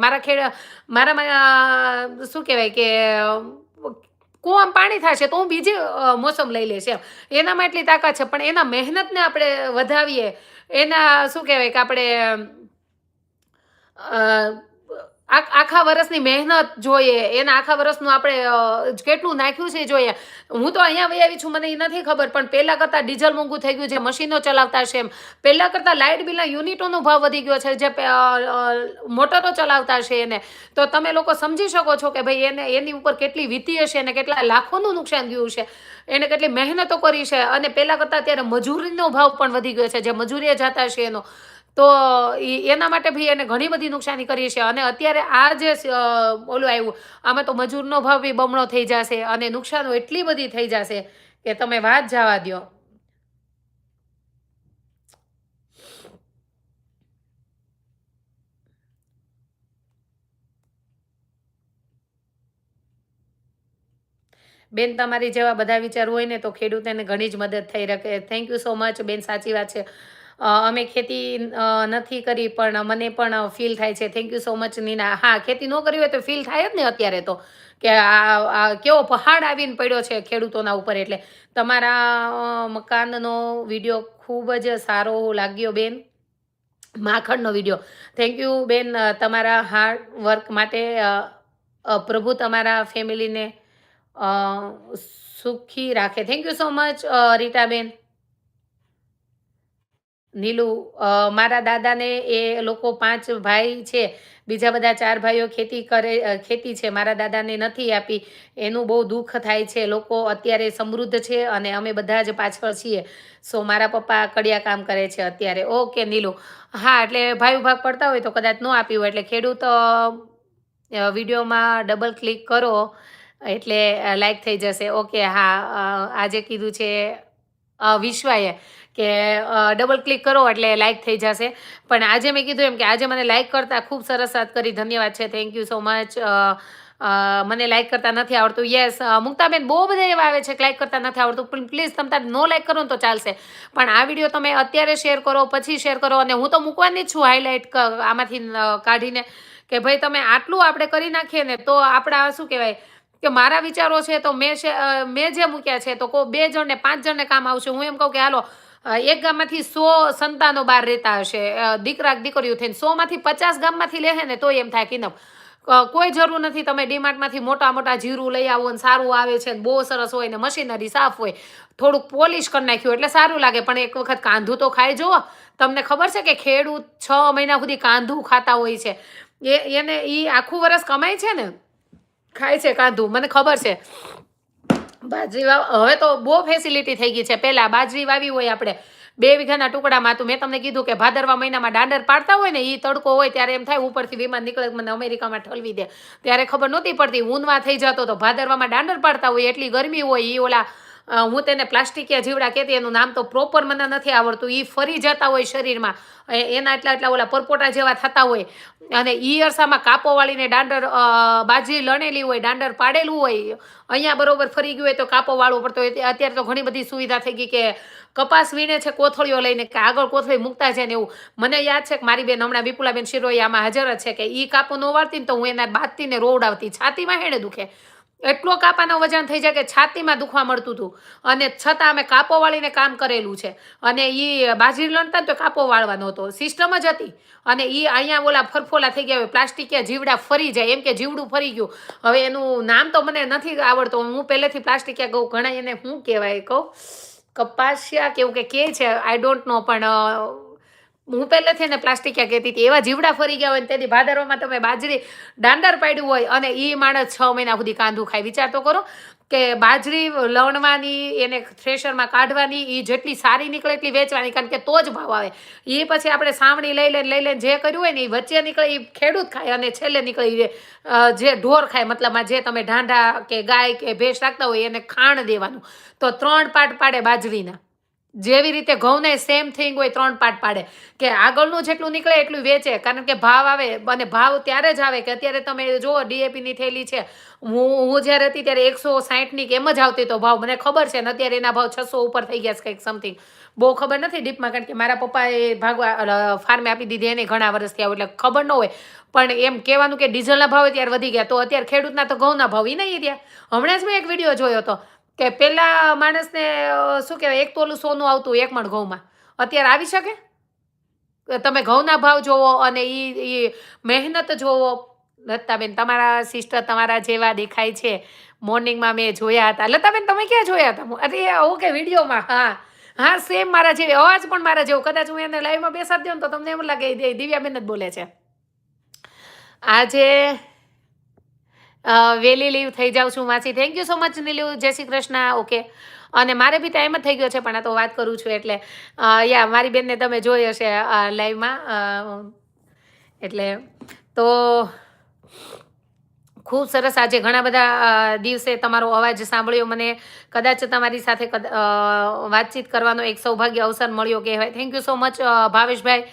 મારામાં શું કહેવાય કે કૂવામાં પાણી થશે તો હું બીજી મોસમ લઈ લઈશ એમ. એનામાં એટલી તાકાત છે. પણ એના મહેનતને આપણે વધાવીએ, એના શું કહેવાય કે આપણે આખા વર્ષની મહેનત જોઈએ, એના આખા વર્ષનું આપણે કેટલું નાખ્યું છે જોઈએ. હું તો અહીંયા વહી આવી છું, મને એ નથી ખબર, પણ પહેલાં કરતાં ડીઝલ મોંઘું થઈ ગયું છે, મશીનો ચલાવતા છે એમ. પહેલાં કરતાં લાઇટ બિલના યુનિટોનો ભાવ વધી ગયો છે, જે મોટરો ચલાવતા છે એને. તો તમે લોકો સમજી શકો છો કે ભાઈ એની ઉપર કેટલી વીતી હશે અને કેટલા લાખોનું નુકસાન ગયું છે, એને કેટલી મહેનતો કરી છે. અને પહેલાં કરતાં અત્યારે મજૂરીનો ભાવ પણ વધી ગયો છે, જે મજૂરીએ જતા છે એનો. તો એના માટે બી એને ઘણી બધી નુકસાની કરી છે. અને અત્યારે આ જે ઓલું આવ્યું આમાં તો મજૂરનો ભાવ બી બમણો થઈ જશે અને નુકસાનો એટલી બધી થઈ જશે કે તમે વાત જવા દો. બેન તમારી જેવા બધા વિચાર હોય ને તો ખેડૂતોને ઘણી જ મદદ થઈ શકે. થેન્ક યુ સો મચ બેન, સાચી વાત છે. અમે ખેતી નથી કરી પણ મને પણ ફીલ થાય છે. Thank you so much Neena. હા, ખેતી ન કરી હોય તો ફીલ થાય જ ને અત્યારે તો કે આ કેવો પહાડ આવીને પડ્યો છે ખેડૂતોના ઉપર. એટલે તમારા મકાનનો વિડીયો ખૂબ જ સારો લાગ્યો બેન, માખણનો વિડીયો. થેન્ક યુ બેન તમારા હાર્ડ વર્ક માટે. પ્રભુ તમારા ફેમિલીને સુખી રાખે. Thank you so much Ritaben. Nilu, મારા દાદાને એ લોકો 5 ભાઈ છે, બીજા બધા 4 ભાઈઓ ખેતી છે. મારા દાદાને નથી આપી, એનું બહુ દુઃખ થાય છે. લોકો અત્યારે સમૃદ્ધ છે અને અમે બધા જ પાછળ છીએ. સો મારા પપ્પા કડિયા કામ કરે છે અત્યારે. ઓકે નીલુ, હા એટલે ભાઈ ભાગ પડતા હોય તો કદાચ ન આપ્યું હોય એટલે ખેડૂત વિડીયોમાં ડબલ ક્લિક કરો એટલે લાઈક થઈ જશે. ઓકે હા, આજે કીધું છે વિશ્વાએ કે ડબલ ક્લિક કરો એટલે લાઈક થઈ જશે. પણ આજે મેં કીધું એમ કે આજે મને લાઈક કરતાં ખૂબ સરસ વાત કરી, ધન્યવાદ છે. Thank you so much. મને લાઈક કરતા નથી આવડતું. યસ મુક્તાબેન, બહુ બધા એવા આવે છે કે લાઈક કરતા નથી આવડતું, પણ પ્લીઝ તમે તાર નો લાઈક કરો ને તો ચાલશે, પણ આ વિડીયો તમે અત્યારે શેર કરો, પછી શેર કરો. અને હું તો મૂકવાની જ છું હાઇલાઇટ આમાંથી કાઢીને કે ભાઈ તમે આટલું આપણે કરી નાખીએ ને તો આપણા શું કહેવાય કે મારા વિચારો છે તો મેં જે મૂક્યા છે તો 2 જણને 5 જણને કામ આવશે. હું એમ કહું કે હાલો એક ગામમાંથી 100 સંતાનો બહાર રહેતા હશે, દીકરા દીકરીઓ થઈને 100માંથી 50 ગામમાંથી લે ને તો એમ થાય કે કોઈ જરૂર નથી તમે ડીમાર્ટમાંથી મોટા જીરું લઈ આવો ને સારું આવે છે, બહુ સરસ હોય ને મશીનરી સાફ હોય, થોડુંક પોલિશ કરી નાખ્યું એટલે સારું લાગે. પણ એક વખત કાંધું તો ખાઈ જુઓ. તમને ખબર છે કે ખેડૂત 6 મહિના સુધી કાંધું ખાતા હોય છે. એને આખું વર્ષ કમાય છે ને, ખાય છે કાંધું, મને ખબર છે. બાજરી હવે તો બહુ ફેસિલિટી થઈ ગઈ છે. પહેલા બાજરી વાવી હોય આપણે 2 વીઘાના ટુકડામાં, તો મેં તમને કીધું કે ભાદરવા મહિનામાં દાંડર પાડતા હોય ને, એ તડકો હોય ત્યારે એમ થાય ઉપરથી વિમાન નીકળે મને અમેરિકામાં ઠલવી દે. ત્યારે ખબર નહોતી પડતી, ઊનમાં થઈ જતો તો ભાદરવામાં દાંડર પાડતા હોય એટલી ગરમી હોય. એ ઓલા હું તેને પ્લાસ્ટિકિયા જીવડા કહેતી, એનું નામ તો પ્રોપર મને નથી આવડતું. એ ફરી જતા હોય શરીરમાં, એના એટલા ઓલા પરપોટા જેવા થતા હોય. અને ઈ અરસામાં કાપો વાળીને દાંડર બાજરી લણેલી હોય, દાંડર પાડેલું હોય, અહીંયા બરોબર ફરી ગયું હોય તો કાપો વાળવો પડતો હોય. અત્યારે તો ઘણી બધી સુવિધા થઈ ગઈ કે કપાસ વીણે છે કોથળીઓ લઈને કે આગળ કોથળી મૂકતા છે ને એવું. મને યાદ છે કે મારી બેન હમણાં વિપુલાબેન શિરોઈ આમાં હાજર જ છે કે ઈ કાપો ન વાળતી ને તો હું એના બાંધતી ને રોવડાવતી. છાતીમાં હેણે દુખે, એટલો કાપાનો વજન થઈ જાય કે છાતીમાં દુખવા મળતું હતું. અને છતાં અમે કાપો વાળીને કામ કરેલું છે. અને એ બાજરી લણતા તો કાપો વાળવાનો હતો, સિસ્ટમ જ હતી. અને એ અહીંયા ઓલા ફરફોલા થઈ ગયા હોય, પ્લાસ્ટિકિયા જીવડા ફરી જાય, એમ કે જીવડું ફરી ગયું. હવે એનું નામ તો મને નથી આવડતું. હું પહેલેથી પ્લાસ્ટિકિયા કહું, ઘણા એને શું કહેવાય કહું, કપાસિયા કેવું કે છે, આઈ ડોન્ટ નો, પણ હું પહેલેથી ને પ્લાસ્ટિકિયા કહેતી હતી. એવા જીવડા ફરી ગયા હોય ને તેથી ભાદરવામાં તમે બાજરી દાંડર પાડ્યું હોય અને એ માણસ 6 મહિના સુધી કાંદું ખાય. વિચાર તો કરો કે બાજરી લણવાની, એને થ્રેશરમાં કાઢવાની, એ જેટલી સારી નીકળે એટલી વેચવાની, કારણ કે તો જ ભાવ આવે. એ પછી આપણે સાવણી લઈ લઈને જે કર્યું હોય ને એ વચ્ચે નીકળે એ ખેડૂત ખાય અને છેલ્લે નીકળે જે ઢોર ખાય. મતલબમાં જે તમે ઢાંઢા કે ગાય કે ભેંસ રાખતા હોય એને ખાણ દેવાનું. તો 3 પાટ પાડે બાજરીના. જેવી રીતે ઘઉંને સેમ થિંગ હોય, 3 પાટ પાડે કે આગળનું જેટલું નીકળે એટલું વેચે, કારણ કે ભાવ આવે. અને ભાવ ત્યારે જ આવે કે અત્યારે તમે જુઓ ડીએપીની થેલી છે, હું જ્યારે હતી ત્યારે 160ની કે એમ જ આવતી તો ભાવ, મને ખબર છે. ને અત્યારે એના ભાવ 600 ઉપર થઈ ગયા છે કંઈક સમથિંગ. બહુ ખબર નથી ડીપમાં, કારણ કે મારા પપ્પાએ ભાગવા ફાર્મે આપી દીધી એને ઘણા વર્ષથી આવું, એટલે ખબર ન હોય. પણ એમ કહેવાનું કે ડીઝલના ભાવ અત્યારે વધી ગયા, તો અત્યારે ખેડૂતના તો ઘઉંના ભાવ એ નહીં રહ્યા. હમણાં જ મેં એક વિડીયો જોયો હતો કે પેલા માણસને શું કહેવાય 1 તોલું સોનું આવતું 1 મણ ઘઉંમાં, અત્યારે આવી શકે? તમે ઘઉંના ભાવ જોવો અને ઈ મહેનત જોવો. લતાબેન તમારા સિસ્ટર તમારા જેવા દેખાય છે, મોર્નિંગમાં મેં જોયા હતા. લતાબેન તમે ક્યાં જોયા હતા? અરે ઓકે, વિડીયોમાં. હા સેમ મારા જેવી, અવાજ પણ મારા જેવો. કદાચ હું એને લાઈવમાં બેસાડી દઉં તો તમને એમ લાગે દિવ્યાબેન જ બોલે છે. આજે વેલી લીવ થઈ જાઉં છું માસી. Thank you so much Nilu. જય શ્રી કૃષ્ણ. ઓકે, અને મારે બી ટાઈમ જ થઈ ગયો છે, પણ આ તો વાત કરું છું એટલે મારી બેનને તમે જોઈ હશે લાઈવમાં. એટલે તો ખૂબ સરસ. આજે ઘણા બધા દિવસે તમારો અવાજ સાંભળ્યો. મને કદાચ તમારી સાથે વાતચીત કરવાનો એક સૌભાગ્ય અવસર મળ્યો કહેવાય. થેન્ક યુ સો મચ ભાવેશભાઈ.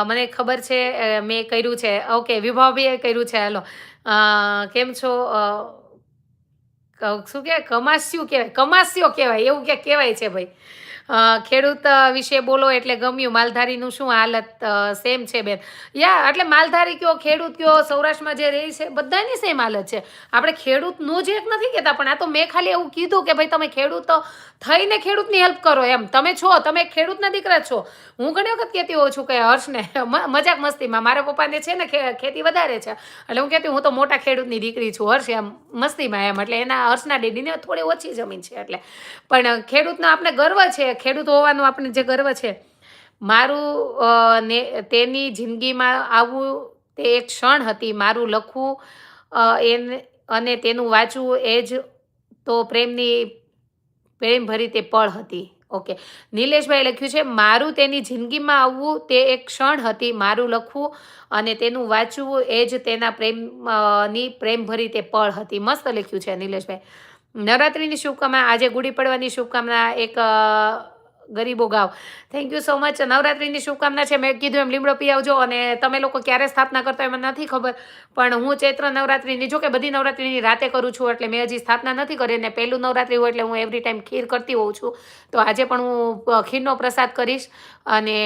મને ખબર છે મેં કર્યું છે. ઓકે, વિભાવભાઈએ કર્યું છે. હાલો, કેમ છો? શું કહેવાય? કમાસ્યું કહેવાય, કમાસ્યો કહેવાય, એવું ક્યાંક કહેવાય છે ભાઈ. ખેડૂત વિશે બોલો એટલે ગમ્યું. માલધારીનું શું હાલત? સેમ છે બેન. એટલે માલધારી કયો, ખેડૂત કયો, સૌરાષ્ટ્રમાં જે રહે છે બધાની સેમ હાલત છે. આપણે ખેડૂતનું જ એક નથી કહેતા, પણ આ તો મેં ખાલી એવું કીધું કે ભાઈ તમે ખેડૂત થઈને ખેડૂતની હેલ્પ કરો. એમ તમે છો, તમે ખેડૂતના દીકરા છો. હું ઘણી વખત કહેતી હોઉં છું કે હર્ષને મજાક મસ્તીમાં, મારા પપ્પાને છે ને ખેતી વધારે છે, એટલે હું કહેતી હું તો મોટા ખેડૂતની દીકરી છું. હર્ષ એમ મસ્તીમાં એમ, એટલે એના હર્ષના ડેડીને થોડી ઓછી જમીન છે એટલે. પણ ખેડૂતનો આપણે ગર્વ છે, ખેડૂત હોવાનો આપણે જે ગર્વ છે. મારું તેની જિંદગીમાં આવવું તે એક ક્ષણ હતી. મારું લખવું અને તેનું વાંચવું એ જ તો પ્રેમભરી તે પળ હતી. ઓકે, નિલેશભાઈ લખ્યું છે મારું તેની જિંદગીમાં આવવું તે એક ક્ષણ હતી. મારું લખવું અને તેનું વાંચવું એ જ તેના પ્રેમભરી તે પળ હતી. મસ્ત લખ્યું છે નિલેશભાઈ. નવરાત્રિની શુભકામના. આજે ગુડી પડવાની શુભકામના એક ગરીબો ગાવ. Thank you so much. નવરાત્રિની શુભકામના છે. મેં કીધું એમ લીમડો પી આવજો. અને તમે લોકો ક્યારે સ્થાપના કરતા હોય મને નથી ખબર, પણ હું ચૈત્ર નવરાત્રિની, જો કે બધી નવરાત્રિની રાતે કરું છું, એટલે મેં હજી સ્થાપના નથી કરી. અને પહેલું નવરાત્રિ હોય એટલે હું એવરી ટાઈમ ખીર કરતી હોઉં છું. તો આજે પણ હું ખીરનો પ્રસાદ કરીશ અને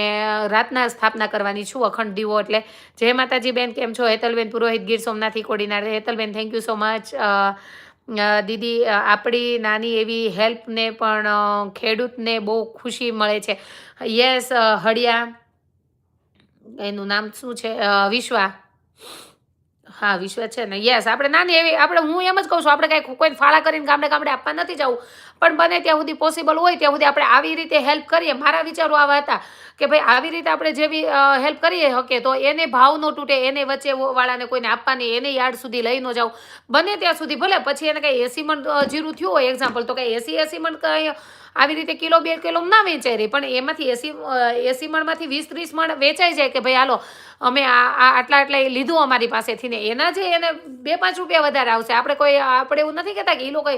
રાતના સ્થાપના કરવાની છું, અખંડ દીવો. એટલે જય માતાજી બેન, કેમ છો? હેતલબેન પુરોહિત, ગીર સોમનાથથી કોડીનાર. હેતલબેન થેન્ક યુ સો મચ. દીદી, આપણી નાની એવી હેલ્પને પણ ખેડૂતને બહુ ખુશી મળે છે. યસ હળિયા, એનું નામ શું છે? વિશ્વા. હા વિશ્વ છે ને. યસ, આપણે નાની એવી, આપણે હું એમ જ કહું છું, આપણે કાંઈ કોઈને ફાળા કરીને ગામડે આપવા નથી જવું, પણ બને ત્યાં સુધી પોસિબલ હોય ત્યાં સુધી આપણે આવી રીતે હેલ્પ કરીએ. મારા વિચારો આવા હતા કે ભાઈ આવી રીતે આપણે જેવી હેલ્પ કરીએ શકે તો એને ભાવ ન તૂટે, એને વચ્ચે વાળાને કોઈને આપવાની, એને યાર્ડ સુધી લઈ ન જાવ. બને ત્યાં સુધી ભલે પછી એને કંઈ 80 મણ જીરું થયું હોય એક્ઝામ્પલ, તો કંઈ 80 મણ કંઈ આવી રીતે કિલો 2 કિલો ના વેચાઈ રહી, પણ એમાંથી 80 મણમાંથી 20-30 મણ વેચાઈ જાય કે ભાઈ હાલો અમે આટલા લીધું અમારી પાસેથી, ને એના જે એને 2-5 રૂપિયા વધારે આવશે. આપણે એવું નથી કહેતા કે એ લોકો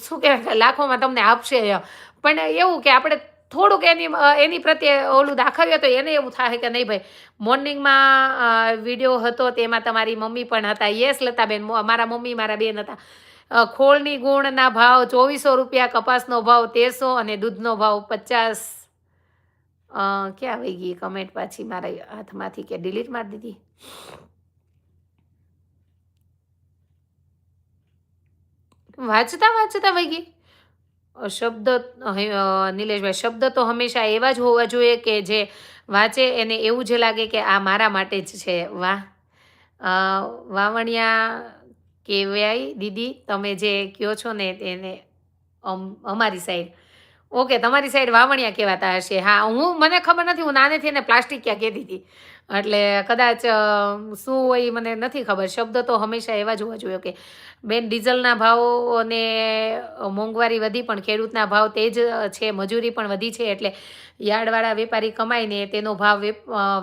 શું કહેવાય લાખોમાં તમને આપશે, પણ એવું કે આપણે થોડુંક એની પ્રત્યે ઓલું દાખવીએ તો એને એવું થાય કે નહીં ભાઈ. મોર્નિંગમાં વિડીયો હતો તેમાં તમારી મમ્મી પણ હતા. યસ લતાબેન, મારા મમ્મી મારા બેન હતા. ખોળની ગુણના ભાવ 2400 રૂપિયા, કપાસનો ભાવ 1300 અને દૂધનો ભાવ 50. ક્યાં આવી ગઈ કમેન્ટ પાછી મારા હાથમાંથી, કે ડિલીટ મારી દીધી? વાંચતા વહી ગઈ. શબ્દ નિલેશભાઈ, શબ્દ તો હંમેશા એવા જ હોવા જોઈએ કે જે વાંચે એને એવું જ લાગે કે આ મારા માટે જ છે. વાહ. વાવણિયા કહેવાય દીદી, તમે જે કહો છો ને તેને અમારી સાઈડ. ઓકે, તમારી સાઈડ વાવણિયા કહેવાતા હશે. હા, મને ખબર નથી, હું નાનેથી એને પ્લાસ્ટિકિયા કહેતી હતી. એટલે કદાચ શું હોય ઈ મને નથી ખબર. શબ્દ તો હંમેશા એવા જ હોવા જોઈએ કે બેન ડીઝલના ભાવ અને મોંઘવારી વધી પણ ખેડૂતના ભાવ તે જ છે, મજૂરી પણ વધી છે એટલે યાર્ડવાળા વેપારી કમાઈને તેનો ભાવ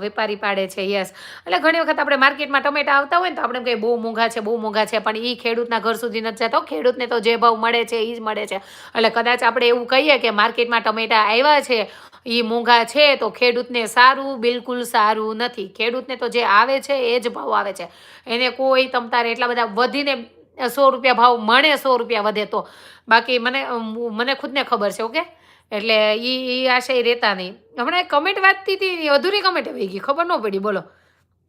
વેપારી પાડે છે. યસ. એટલે ઘણી વખત આપણે માર્કેટમાં ટમેટા આવતા હોય ને તો આપણે એમ કહીએ બહુ મોંઘા છે, બહુ મોંઘા છે, પણ એ ખેડૂતના ઘર સુધી નથી જતો. ખેડૂતને તો જે ભાવ મળે છે એ જ મળે છે. એટલે કદાચ આપણે એવું કહીએ કે માર્કેટમાં ટમેટા આવ્યા છે એ મોંઘા છે તો ખેડૂતને સારું, બિલકુલ સારું નથી. ખેડૂતને તો જે આવે છે એ જ ભાવ આવે છે. એને કોઈ તમતારે એટલા બધા વધીને 100 રૂપિયા ભાવ મળે, 100 રૂપિયા વધે તો. બાકી મને ખુદને ખબર છે. ઓકે. એટલે ઈ આશય રહેતા નહીં. હમણાં એક કમેન્ટ વાંચતી હતી, અધૂરી કમેન્ટ આવી ગઈ, ખબર ન પડી. બોલો,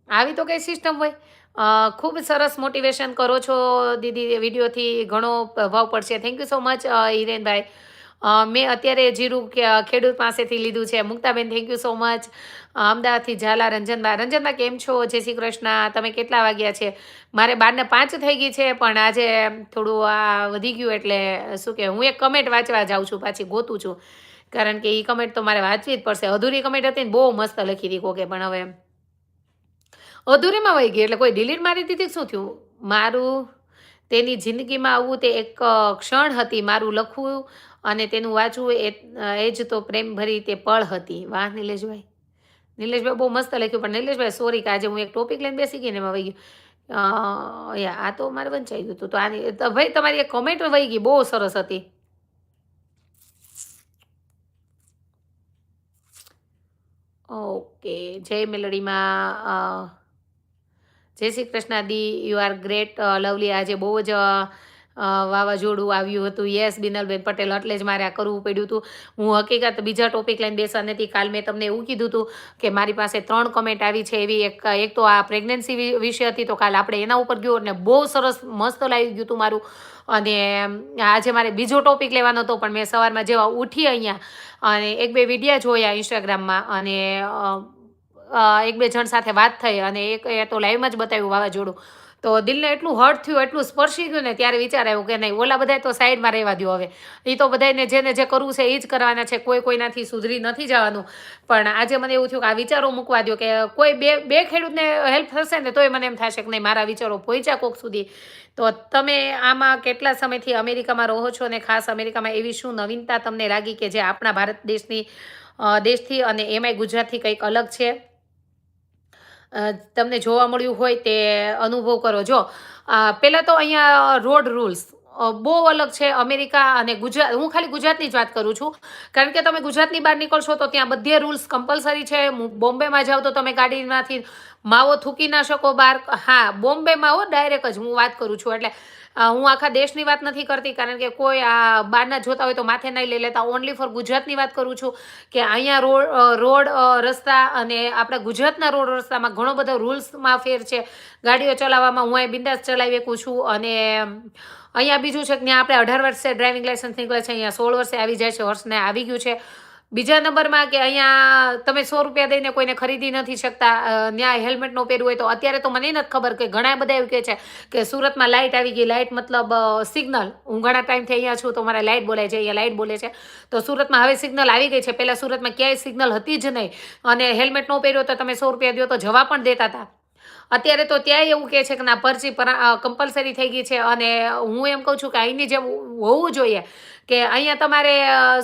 આવી તો કઈ સિસ્ટમ હોય. ખૂબ સરસ મોટિવેશન કરો છો દીદી, વિડીયોથી ઘણો પ્રભાવ પડશે. થેન્ક યુ સો મચ હિરેનભાઈ. મેં અત્યારે જીરું ખેડૂત પાસેથી લીધું છે. મુક્તાબેન, થેન્ક યુ સો મચ. અમદાવાદથી ઝાલા રંજનભાઈ કેમ છો? જય શ્રી કૃષ્ણ. તમે કેટલા વાગ્યા છે? મારે 12:05 થઈ ગઈ છે, પણ આજે થોડું આ વધી ગયું એટલે શું કે હું એક કમેન્ટ વાંચવા જાઉં છું, પાછી ગોતું છું, કારણ કે એ કમેન્ટ તો મારે વાંચવી જ પડશે. અધૂરી કમેન્ટ હતી ને બહુ મસ્ત લખી હતી કોકે, પણ હવે અધૂરીમાં વહી ગઈ એટલે કોઈ ડિલીટ મારી દીધી. શું થયું મારું? તેની જિંદગીમાં આવવું તે એક ક્ષણ હતી. મારું લખવું અને તેનું વાંચવું એ જ તો પ્રેમ ભરી તે પળ હતી. વાહ નિલેશભાઈ. નિલેશભાઈ બહુ મસ્ત લખ્યું, પણ નિલેશભાઈ સોરી કે આજે હું એક ટોપિક લઈને બેસી ગઈ ને એમાં વહી ગયું. આ તો મારે વંચાઈ ગયું હતું. તો આની ભાઈ તમારી એક કોમેન્ટ વહી ગઈ, બહુ સરસ હતી. ઓકે, જય મેલડીમાં. જય શ્રી કૃષ્ણ દી, યુ આર ગ્રેટ લવલી. આજે બહુ જ વાવાઝોડું આવ્યું હતું. યસ બિનલબેન પટેલ, એટલે જ મારે આ કરવું પડ્યું હતું. હું હકીકત બીજા ટોપિક લઈને બેસવા નથી. કાલ મેં તમને એવું કીધું હતું કે મારી પાસે 3 કમેન્ટ આવી છે એવી. એક તો આ પ્રેગ્નન્સી વિશે હતી, તો કાલ આપણે એના ઉપર ગયો અને બહુ સરસ મસ્ત લાગી ગયું હતું મારું. અને આજે મારે બીજો ટોપિક લેવાનો હતો, પણ મેં સવારમાં જેવા ઉઠી અહીંયા અને 1-2 વિડીયા જોયા ઇન્સ્ટાગ્રામમાં, અને 1-2 જણ સાથે વાત થઈ, અને એ તો લાઈવમાં જ બતાવ્યું વાવાઝોડું. તો દિલને એટલું હર્ટ થયું, એટલું સ્પર્શી ગયું ને, ત્યારે વિચાર આવ્યો કે નહીં, ઓલા બધા તો સાઈડમાં રહેવા દો હવે. એ તો બધાને જેને જે કરવું છે એ જ કરવાના છે. કોઈનાથી સુધરી નથી જવાનું. પણ આજે મને એવું થયું કે આ વિચારો મૂકવા દો, કે કોઈ બે ખેડૂતને હેલ્પ થશે ને તોય મને એમ થશે કે નહીં, મારા વિચારો પહોંચ્યા કોક સુધી. તો તમે આમાં કેટલા સમયથી અમેરિકામાં રહો છો, અને ખાસ અમેરિકામાં એવી શું નવીનતા તમને લાગી કે જે આપણા ભારત દેશથી અને એમાંય ગુજરાતથી કંઈક અલગ છે, તમને જોવા મળ્યું હોય તે અનુભવ કરો. જો પહેલાં તો અહીંયા રોડ રૂલ્સ બહુ અલગ છે અમેરિકા અને ગુજરાત. હું ખાલી ગુજરાતની જ વાત કરું છું, કારણ કે તમે ગુજરાતની બહાર નીકળશો તો ત્યાં બધે રૂલ્સ કમ્પલસરી છે. બોમ્બેમાં જાઓ તો તમે ગાડીમાંથી માવો થૂકી ના શકો બહાર. હા, બોમ્બેમાં ડાયરેક્ટ જ હું વાત કરું છું. એટલે હું આખા દેશની વાત નથી કરતી, કારણ કે કોઈ આ બહારના જોતા હોય તો માથે નહીં લઈ લેતા. ઓનલી ફોર ગુજરાતની વાત કરું છું કે અહીંયા રોડ રસ્તા અને આપણા ગુજરાતના રોડ રસ્તામાં ઘણો બધો રૂલ્સમાં ફેર છે. ગાડીઓ ચલાવવામાં હું અહીં બિંદાસ ચલાવી શકું છું. અને અહીંયા બીજું છે કે ત્યાં આપણે 18 વર્ષે ડ્રાઇવિંગ લાઇસન્સ નીકળે છે, અહીંયા 16 વર્ષે આવી જાય છે. હર્ષને આવી ગયું છે. બીજા નંબરમાં કે અહીંયા તમે 100 રૂપિયા દઈને કોઈને ખરીદી નથી શકતા. ત્યાં હેલ્મેટ ન પહેરવું હોય તો અત્યારે તો મને નથી ખબર, કે ઘણા બધા એવું કહે છે કે સુરતમાં લાઇટ આવી ગઈ. લાઇટ મતલબ સિગ્નલ. હું ઘણા ટાઈમથી અહીંયા છું તો મારે લાઇટ બોલાય છે, અહીંયા લાઇટ બોલે છે. તો સુરતમાં હવે સિગ્નલ આવી ગઈ છે. પહેલાં સુરતમાં ક્યાંય સિગ્નલ હતી જ નહીં, અને હેલ્મેટ ન પહેર્યો તો તમે 100 રૂપિયા દો તો જવા પણ દેતા હતા. અત્યારે તો ત્યાંય એવું કહે છે કે ના, પર્ચી કમ્પલસરી થઈ ગઈ છે. અને હું એમ કહું છું કે અહીંની જેમ હોવું જોઈએ, કે અહીંયા તમારે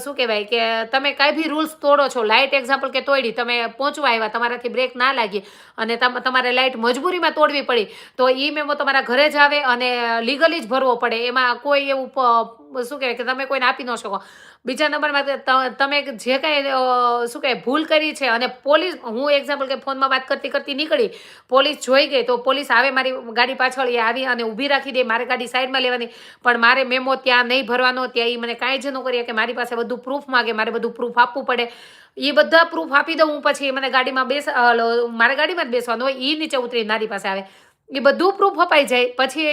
શું કહેવાય કે તમે કાંઈ બી રૂલ્સ તોડો છો. લાઇટ એક્ઝામ્પલ કે તોડી, તમે પહોંચવા આવ્યા, તમારાથી બ્રેક ના લાગી અને તમારે લાઇટ મજબૂરીમાં તોડવી પડી, તો એ મેમો તમારા ઘરે જ આવે અને લીગલી જ ભરવો પડે. એમાં કોઈ એવું શું કહેવાય કે તમે કોઈને આપી ન શકો. બીજા નંબરમાં તમે જે કાંઈ શું કહેવાય ભૂલ કરી છે, અને પોલીસ, હું એક્ઝામ્પલ કે ફોનમાં વાત કરતી નીકળી, પોલીસ જોઈ ગઈ તો પોલીસ આવે, મારી ગાડી પાછળ એ આવી અને ઊભી રાખી દે, મારે ગાડી સાઈડમાં લેવાની, પણ મારે મેમો ત્યાં નહીં ભરવાનો. ત્યાં એ મને કાંઈ જ ન કરીએ, કે મારી પાસે બધું પ્રૂફ માગે, મારે બધું પ્રૂફ આપવું પડે. એ બધા પ્રૂફ આપી દઉં હું, પછી મને ગાડીમાં મારે ગાડીમાં જ બેસવાનું હોય. એ નીચે ઉતરી મારી પાસે આવે, એ બધું પ્રૂફ અપાઈ જાય. પછી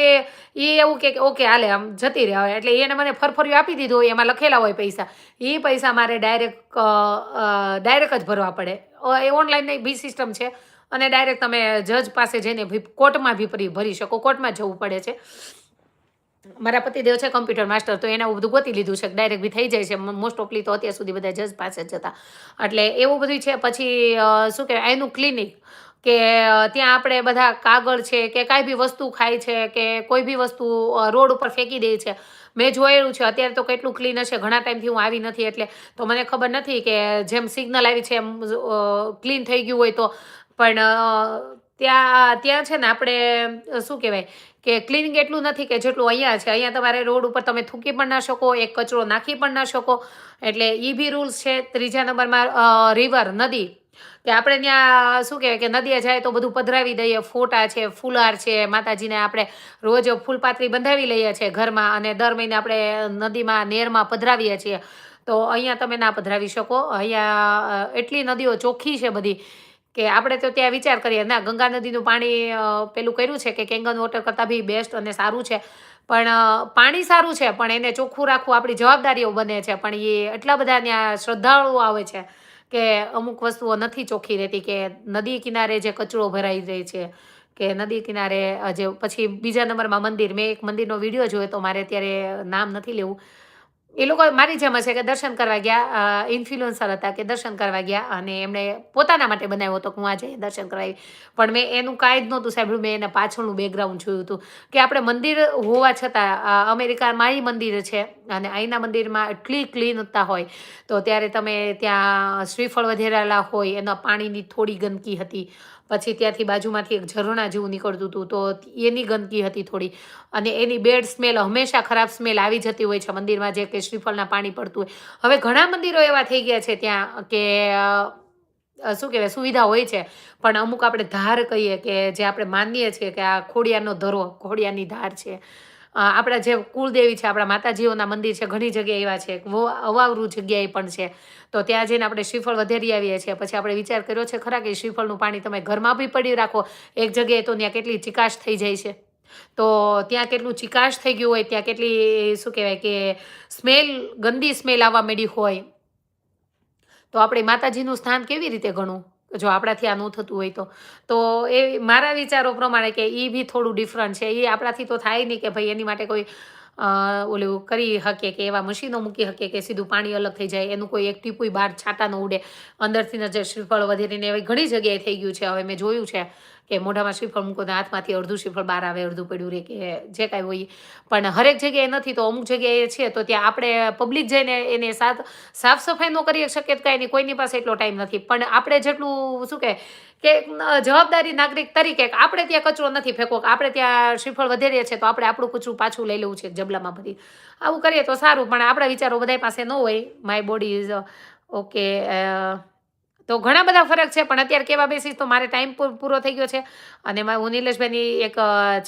એ એવું કે ઓકે હાલે આમ જતી રહે. એટલે એને મને ફરફરિયું આપી દીધું હોય, એમાં લખેલા હોય પૈસા. એ પૈસા મારે ડાયરેક્ટ જ ભરવા પડે. એ ઓનલાઈન બી સિસ્ટમ છે, અને ડાયરેક્ટ તમે જજ પાસે જઈને કોર્ટમાં બી ભરી શકો. કોર્ટમાં જવું પડે છે. મારા પતિદેવ છે કમ્પ્યુટર માસ્ટર, તો એને બધું ગોતી લીધું છે, ડાયરેક્ટ બી થઈ જાય છે મોસ્ટ ઓફલી. તો અત્યાર સુધી બધા જજ પાસે જ હતા, એટલે એવું બધું છે. પછી શું કહેવાય, એનું ક્લિનિક, કે ત્યાં આપણે બધા કાગળ છે કે કાંઈ બી વસ્તુ ખાય છે કે કોઈ બી વસ્તુ રોડ ઉપર ફેંકી દે છે. મેં જોયેલું છે. અત્યારે તો કેટલું ક્લીન હશે, ઘણા ટાઈમથી હું આવી નથી એટલે તો મને ખબર નથી કે જેમ સિગ્નલ આવી છે એમ ક્લીન થઈ ગયું હોય તો. પણ ત્યાં છે ને આપણે શું કહેવાય કે ક્લિનિંગ એટલું નથી કે જેટલું અહીંયા છે. અહીંયા તમારે રોડ ઉપર તમે થૂકી પણ ના શકો, એક કચરો નાખી પણ ના શકો, એટલે એ બી રૂલ્સ છે. ત્રીજા નંબરમાં રિવર, નદી, કે આપણે ત્યાં શું કહેવાય કે નદીએ જાય તો બધું પધરાવી દઈએ, ફોટા છે, ફુલાર છે, માતાજીને આપણે રોજ ફૂલપાત્રી બંધાવી લઈએ છીએ ઘરમાં, અને દર મહિને આપણે નદીમાં, નેરમાં પધરાવીએ છીએ. તો અહીંયા તમે ના પધરાવી શકો. અહીંયા એટલી નદીઓ ચોખ્ખી છે બધી, કે આપણે તો ત્યાં વિચાર કરીએ ના, ગંગા નદીનું પાણી પેલું કર્યું છે કે કેંગન વોટર કરતાં બી બેસ્ટ અને સારું છે. પણ પાણી સારું છે, પણ એને ચોખ્ખું રાખવું આપણી જવાબદારીઓ બને છે. પણ એ એટલા બધા ત્યાં શ્રદ્ધાળુઓ આવે છે કે અમુક વસ્તુઓ નથી ચોખ્ખી રહેતી, કે નદી કિનારે જે કચરો ભરાઈ જાય છે, કે નદી કિનારે જે પછી બીજા નંબરમાં મંદિર. મેં એક મંદિરનો વિડીયો જોયો તો, મારે અત્યારે નામ નથી લેવું. એ લોકો મારી જેમ હશે કે દર્શન કરવા ગયા, ઇન્ફ્લુએન્સર હતા કે દર્શન કરવા ગયા, અને એમણે પોતાના માટે બનાવ્યો હતો કે હું આજે દર્શન કરાવી. પણ મેં એનું કાંઈ જ નહોતું સાંભળ્યું, મેં એના પાછળનું બેકગ્રાઉન્ડ જોયું હતું. કે આપણે મંદિર હોવા છતાં, અમેરિકામાં એ મંદિર છે અને અહીંના મંદિરમાં એટલી ક્લીનતા હોય, તો ત્યારે તમે ત્યાં શ્રીફળ વધેરેલા હોય, એના પાણીની થોડી ગંદકી હતી. પછી ત્યાંથી બાજુમાંથી એક ઝરણા જેવું નીકળતું હતું, તો એની ગંદકી હતી થોડી, અને એની બેડ સ્મેલ, હંમેશા ખરાબ સ્મેલ આવી જતી હોય છે મંદિરમાં, જે કે શ્રીફળના પાણી પડતું હોય. હવે ઘણા મંદિરો એવા થઈ ગયા છે ત્યાં કે શું કહેવાય, સુવિધા હોય છે, પણ અમુક આપણે ધાર કહીએ કે જે આપણે માનીએ છીએ કે આ ખોડિયારનો ધરો, ખોડિયારની ધાર છે. આપણા જે કુળદેવી છે, આપણા માતાજીઓના મંદિર છે, ઘણી જગ્યાએ એવા છે, અવાવરૂ જગ્યાએ પણ છે. તો ત્યાં જઈને આપણે શ્રીફળ વધેરી આવીએ છીએ. પછી આપણે વિચાર કર્યો છે ખરા કે શ્રીફળનું પાણી તમે ઘરમાં બી પડી રાખો, એક જગ્યાએ તો ત્યાં કેટલી ચિકાશ થઈ જાય છે. તો ત્યાં કેટલું ચિકાશ થઈ ગયું હોય, ત્યાં કેટલી શું કહેવાય કે સ્મેલ, ગંદી સ્મેલ આવવા માંડી હોય, તો આપણે માતાજીનું સ્થાન કેવી રીતે ગણવું, જો આપણાથી આ ન થતું હોય તો. તો એ મારા વિચારો પ્રમાણે કે એ બી થોડું ડિફરન્ટ છે. એ આપણાથી તો થાય નહીં કે ભાઈ એની માટે કોઈ ઓલું કરી શકે, કે એવા મશીનો મૂકી શકે કે સીધું પાણી અલગ થઈ જાય, એનું કોઈ એક ટીપુય બહાર છાંટા ન ઉડે, અંદરથી જે શ્રીફળ વધેરીને એવી ઘણી જગ્યાએ થઈ ગયું છે. હવે મેં જોયું છે કે મોઢામાં શ્રીફળ મૂકો તો હાથમાંથી અડધું શ્રીફળ બહાર આવે, અડધું પડ્યું રહે, કે જે કાંઈ હોય. પણ હરેક જગ્યાએ નથી, તો અમુક જગ્યાએ છે. તો ત્યાં આપણે પબ્લિક જઈને એને સાફ સફાઈ ન કરી શકીએ તો કાંઈ નહીં, કોઈની પાસે એટલો ટાઈમ નથી. પણ આપણે જેટલું શું કહે કે જવાબદારી નાગરિક તરીકે આપણે ત્યાં કચરો નથી ફેંકવો, આપણે ત્યાં શ્રીફળ વધેરીએ છીએ, તો આપણે આપણું કચરું પાછું લઈ લેવું છે જબલામાં ભરી. આવું કરીએ તો સારું, પણ આપણા વિચારો બધા પાસે ન હોય. My body is okay. તો ઘણા બધા ફરક છે, પણ અત્યારે કેવા બેસીસ તો મારે ટાઈમ પૂરો થઈ ગયો છે. અને હું નિલેશભાઈની એક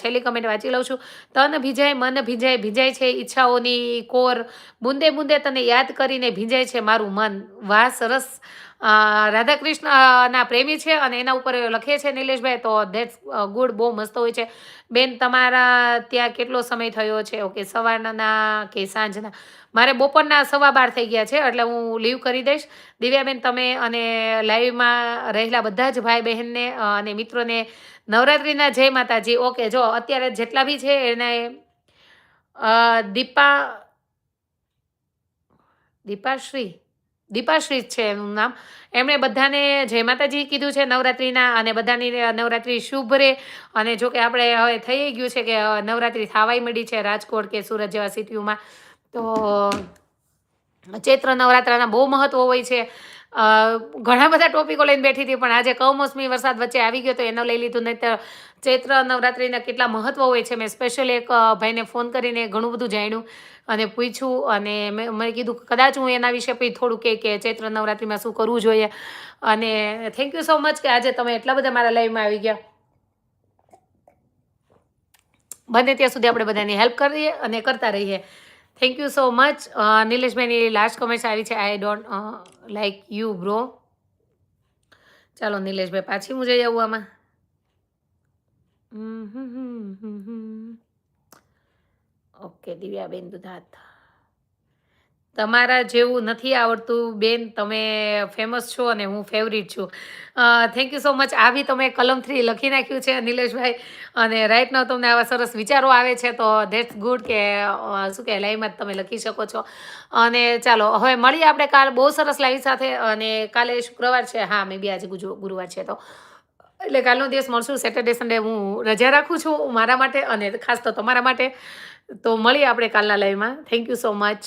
છેલ્લી કમેન્ટ વાંચી લઉં છું. તન ભીંજાય, મન ભીંજાય, ભીંજાય છે ઈચ્છાઓની કોર, બુંદે બુંદે તને યાદ કરીને ભીંજાય છે મારું મન. વાહ, સરસ. રાધાકૃષ્ણના પ્રેમી છે અને એના ઉપર લખે છે નિલેશભાઈ, તો ધેટ્સ ગુડ, બહુ મસ્ત હોય છે. બેન, તમારા ત્યાં કેટલો સમય થયો છે? ઓકે, સવારના કે સાંજના? મારે બપોરના 12:15 થઈ ગયા છે, એટલે હું લીવ કરી દઈશ. દિવ્યાબેન, તમે અને લાઈવમાં રહેલા બધા જ ભાઈ બહેનને અને મિત્રોને નવરાત્રિના જય માતાજી. ઓકે, જો અત્યારે જેટલા બી છે એને દીપાશ્રી જ છે એનું નામ. એમણે બધાને જય માતાજી કીધું છે નવરાત્રિના, અને બધાની નવરાત્રિ શુભ રહે. અને જો કે આપણે હવે થઈ ગયું છે કે નવરાત્રિ થવાય મળી છે રાજકોટ કે સુરત જેવા સિટીઓમાં. તો ચૈત્ર નવરાત્રાના બહુ મહત્વ હોય છે. ઘણા બધા ટોપિકો લઈને બેઠી હતી, પણ આજે કમોસમી વરસાદ વચ્ચે આવી ગયો તો એનો લઈ લીધું. નહીં તો ચૈત્ર નવરાત્રિના કેટલા મહત્વ હોય છે, મેં સ્પેશિયલી એક ભાઈને ફોન કરીને ઘણું બધું જાણ્યું અને પૂછ્યું, અને મેં કીધું કદાચ હું એના વિશે પછી થોડું કે ચૈત્ર નવરાત્રિમાં શું કરવું જોઈએ. અને થેન્ક યુ સો મચ કે આજે તમે એટલા બધા મારા લાઈવમાં આવી ગયા. બને ત્યાં સુધી આપણે બધાની હેલ્પ કરીએ અને કરતા રહીએ. Thank you so much. નિલેશભાઈની લાસ્ટ કમેન્ટ આવી છે, I don't like you bro. ચાલો નિલેશભાઈ, પાછી હું જઈ આવું આમાં. ઓકે, દિવ્યાબેન દુધાત, તમારા જેવું નથી આવડતું બેન, તમે ફેમસ છો અને હું ફેવરિટ છું. Thank you so much. આ બી તમે કલમથી લખી નાખ્યું છે નિલેશભાઈ, અને રાઈટ નાઉ તમને આવા સરસ વિચારો આવે છે તો ધેટ્સ ગુડ કે શું કહેવાય લાઈવમાં તમે લખી શકો છો. અને ચાલો હવે મળીએ આપણે કાલ બહુ સરસ લાઈવ સાથે, અને કાલે શુક્રવાર છે, હા મે બી આજે ગુરુવાર છે તો એટલે કાલનો દિવસ મળશું. સેટરડે સન્ડે હું રજા રાખું છું મારા માટે અને ખાસ તો તમારા માટે. તો મળીએ આપણે કાલના લાઈવમાં. Thank you so much.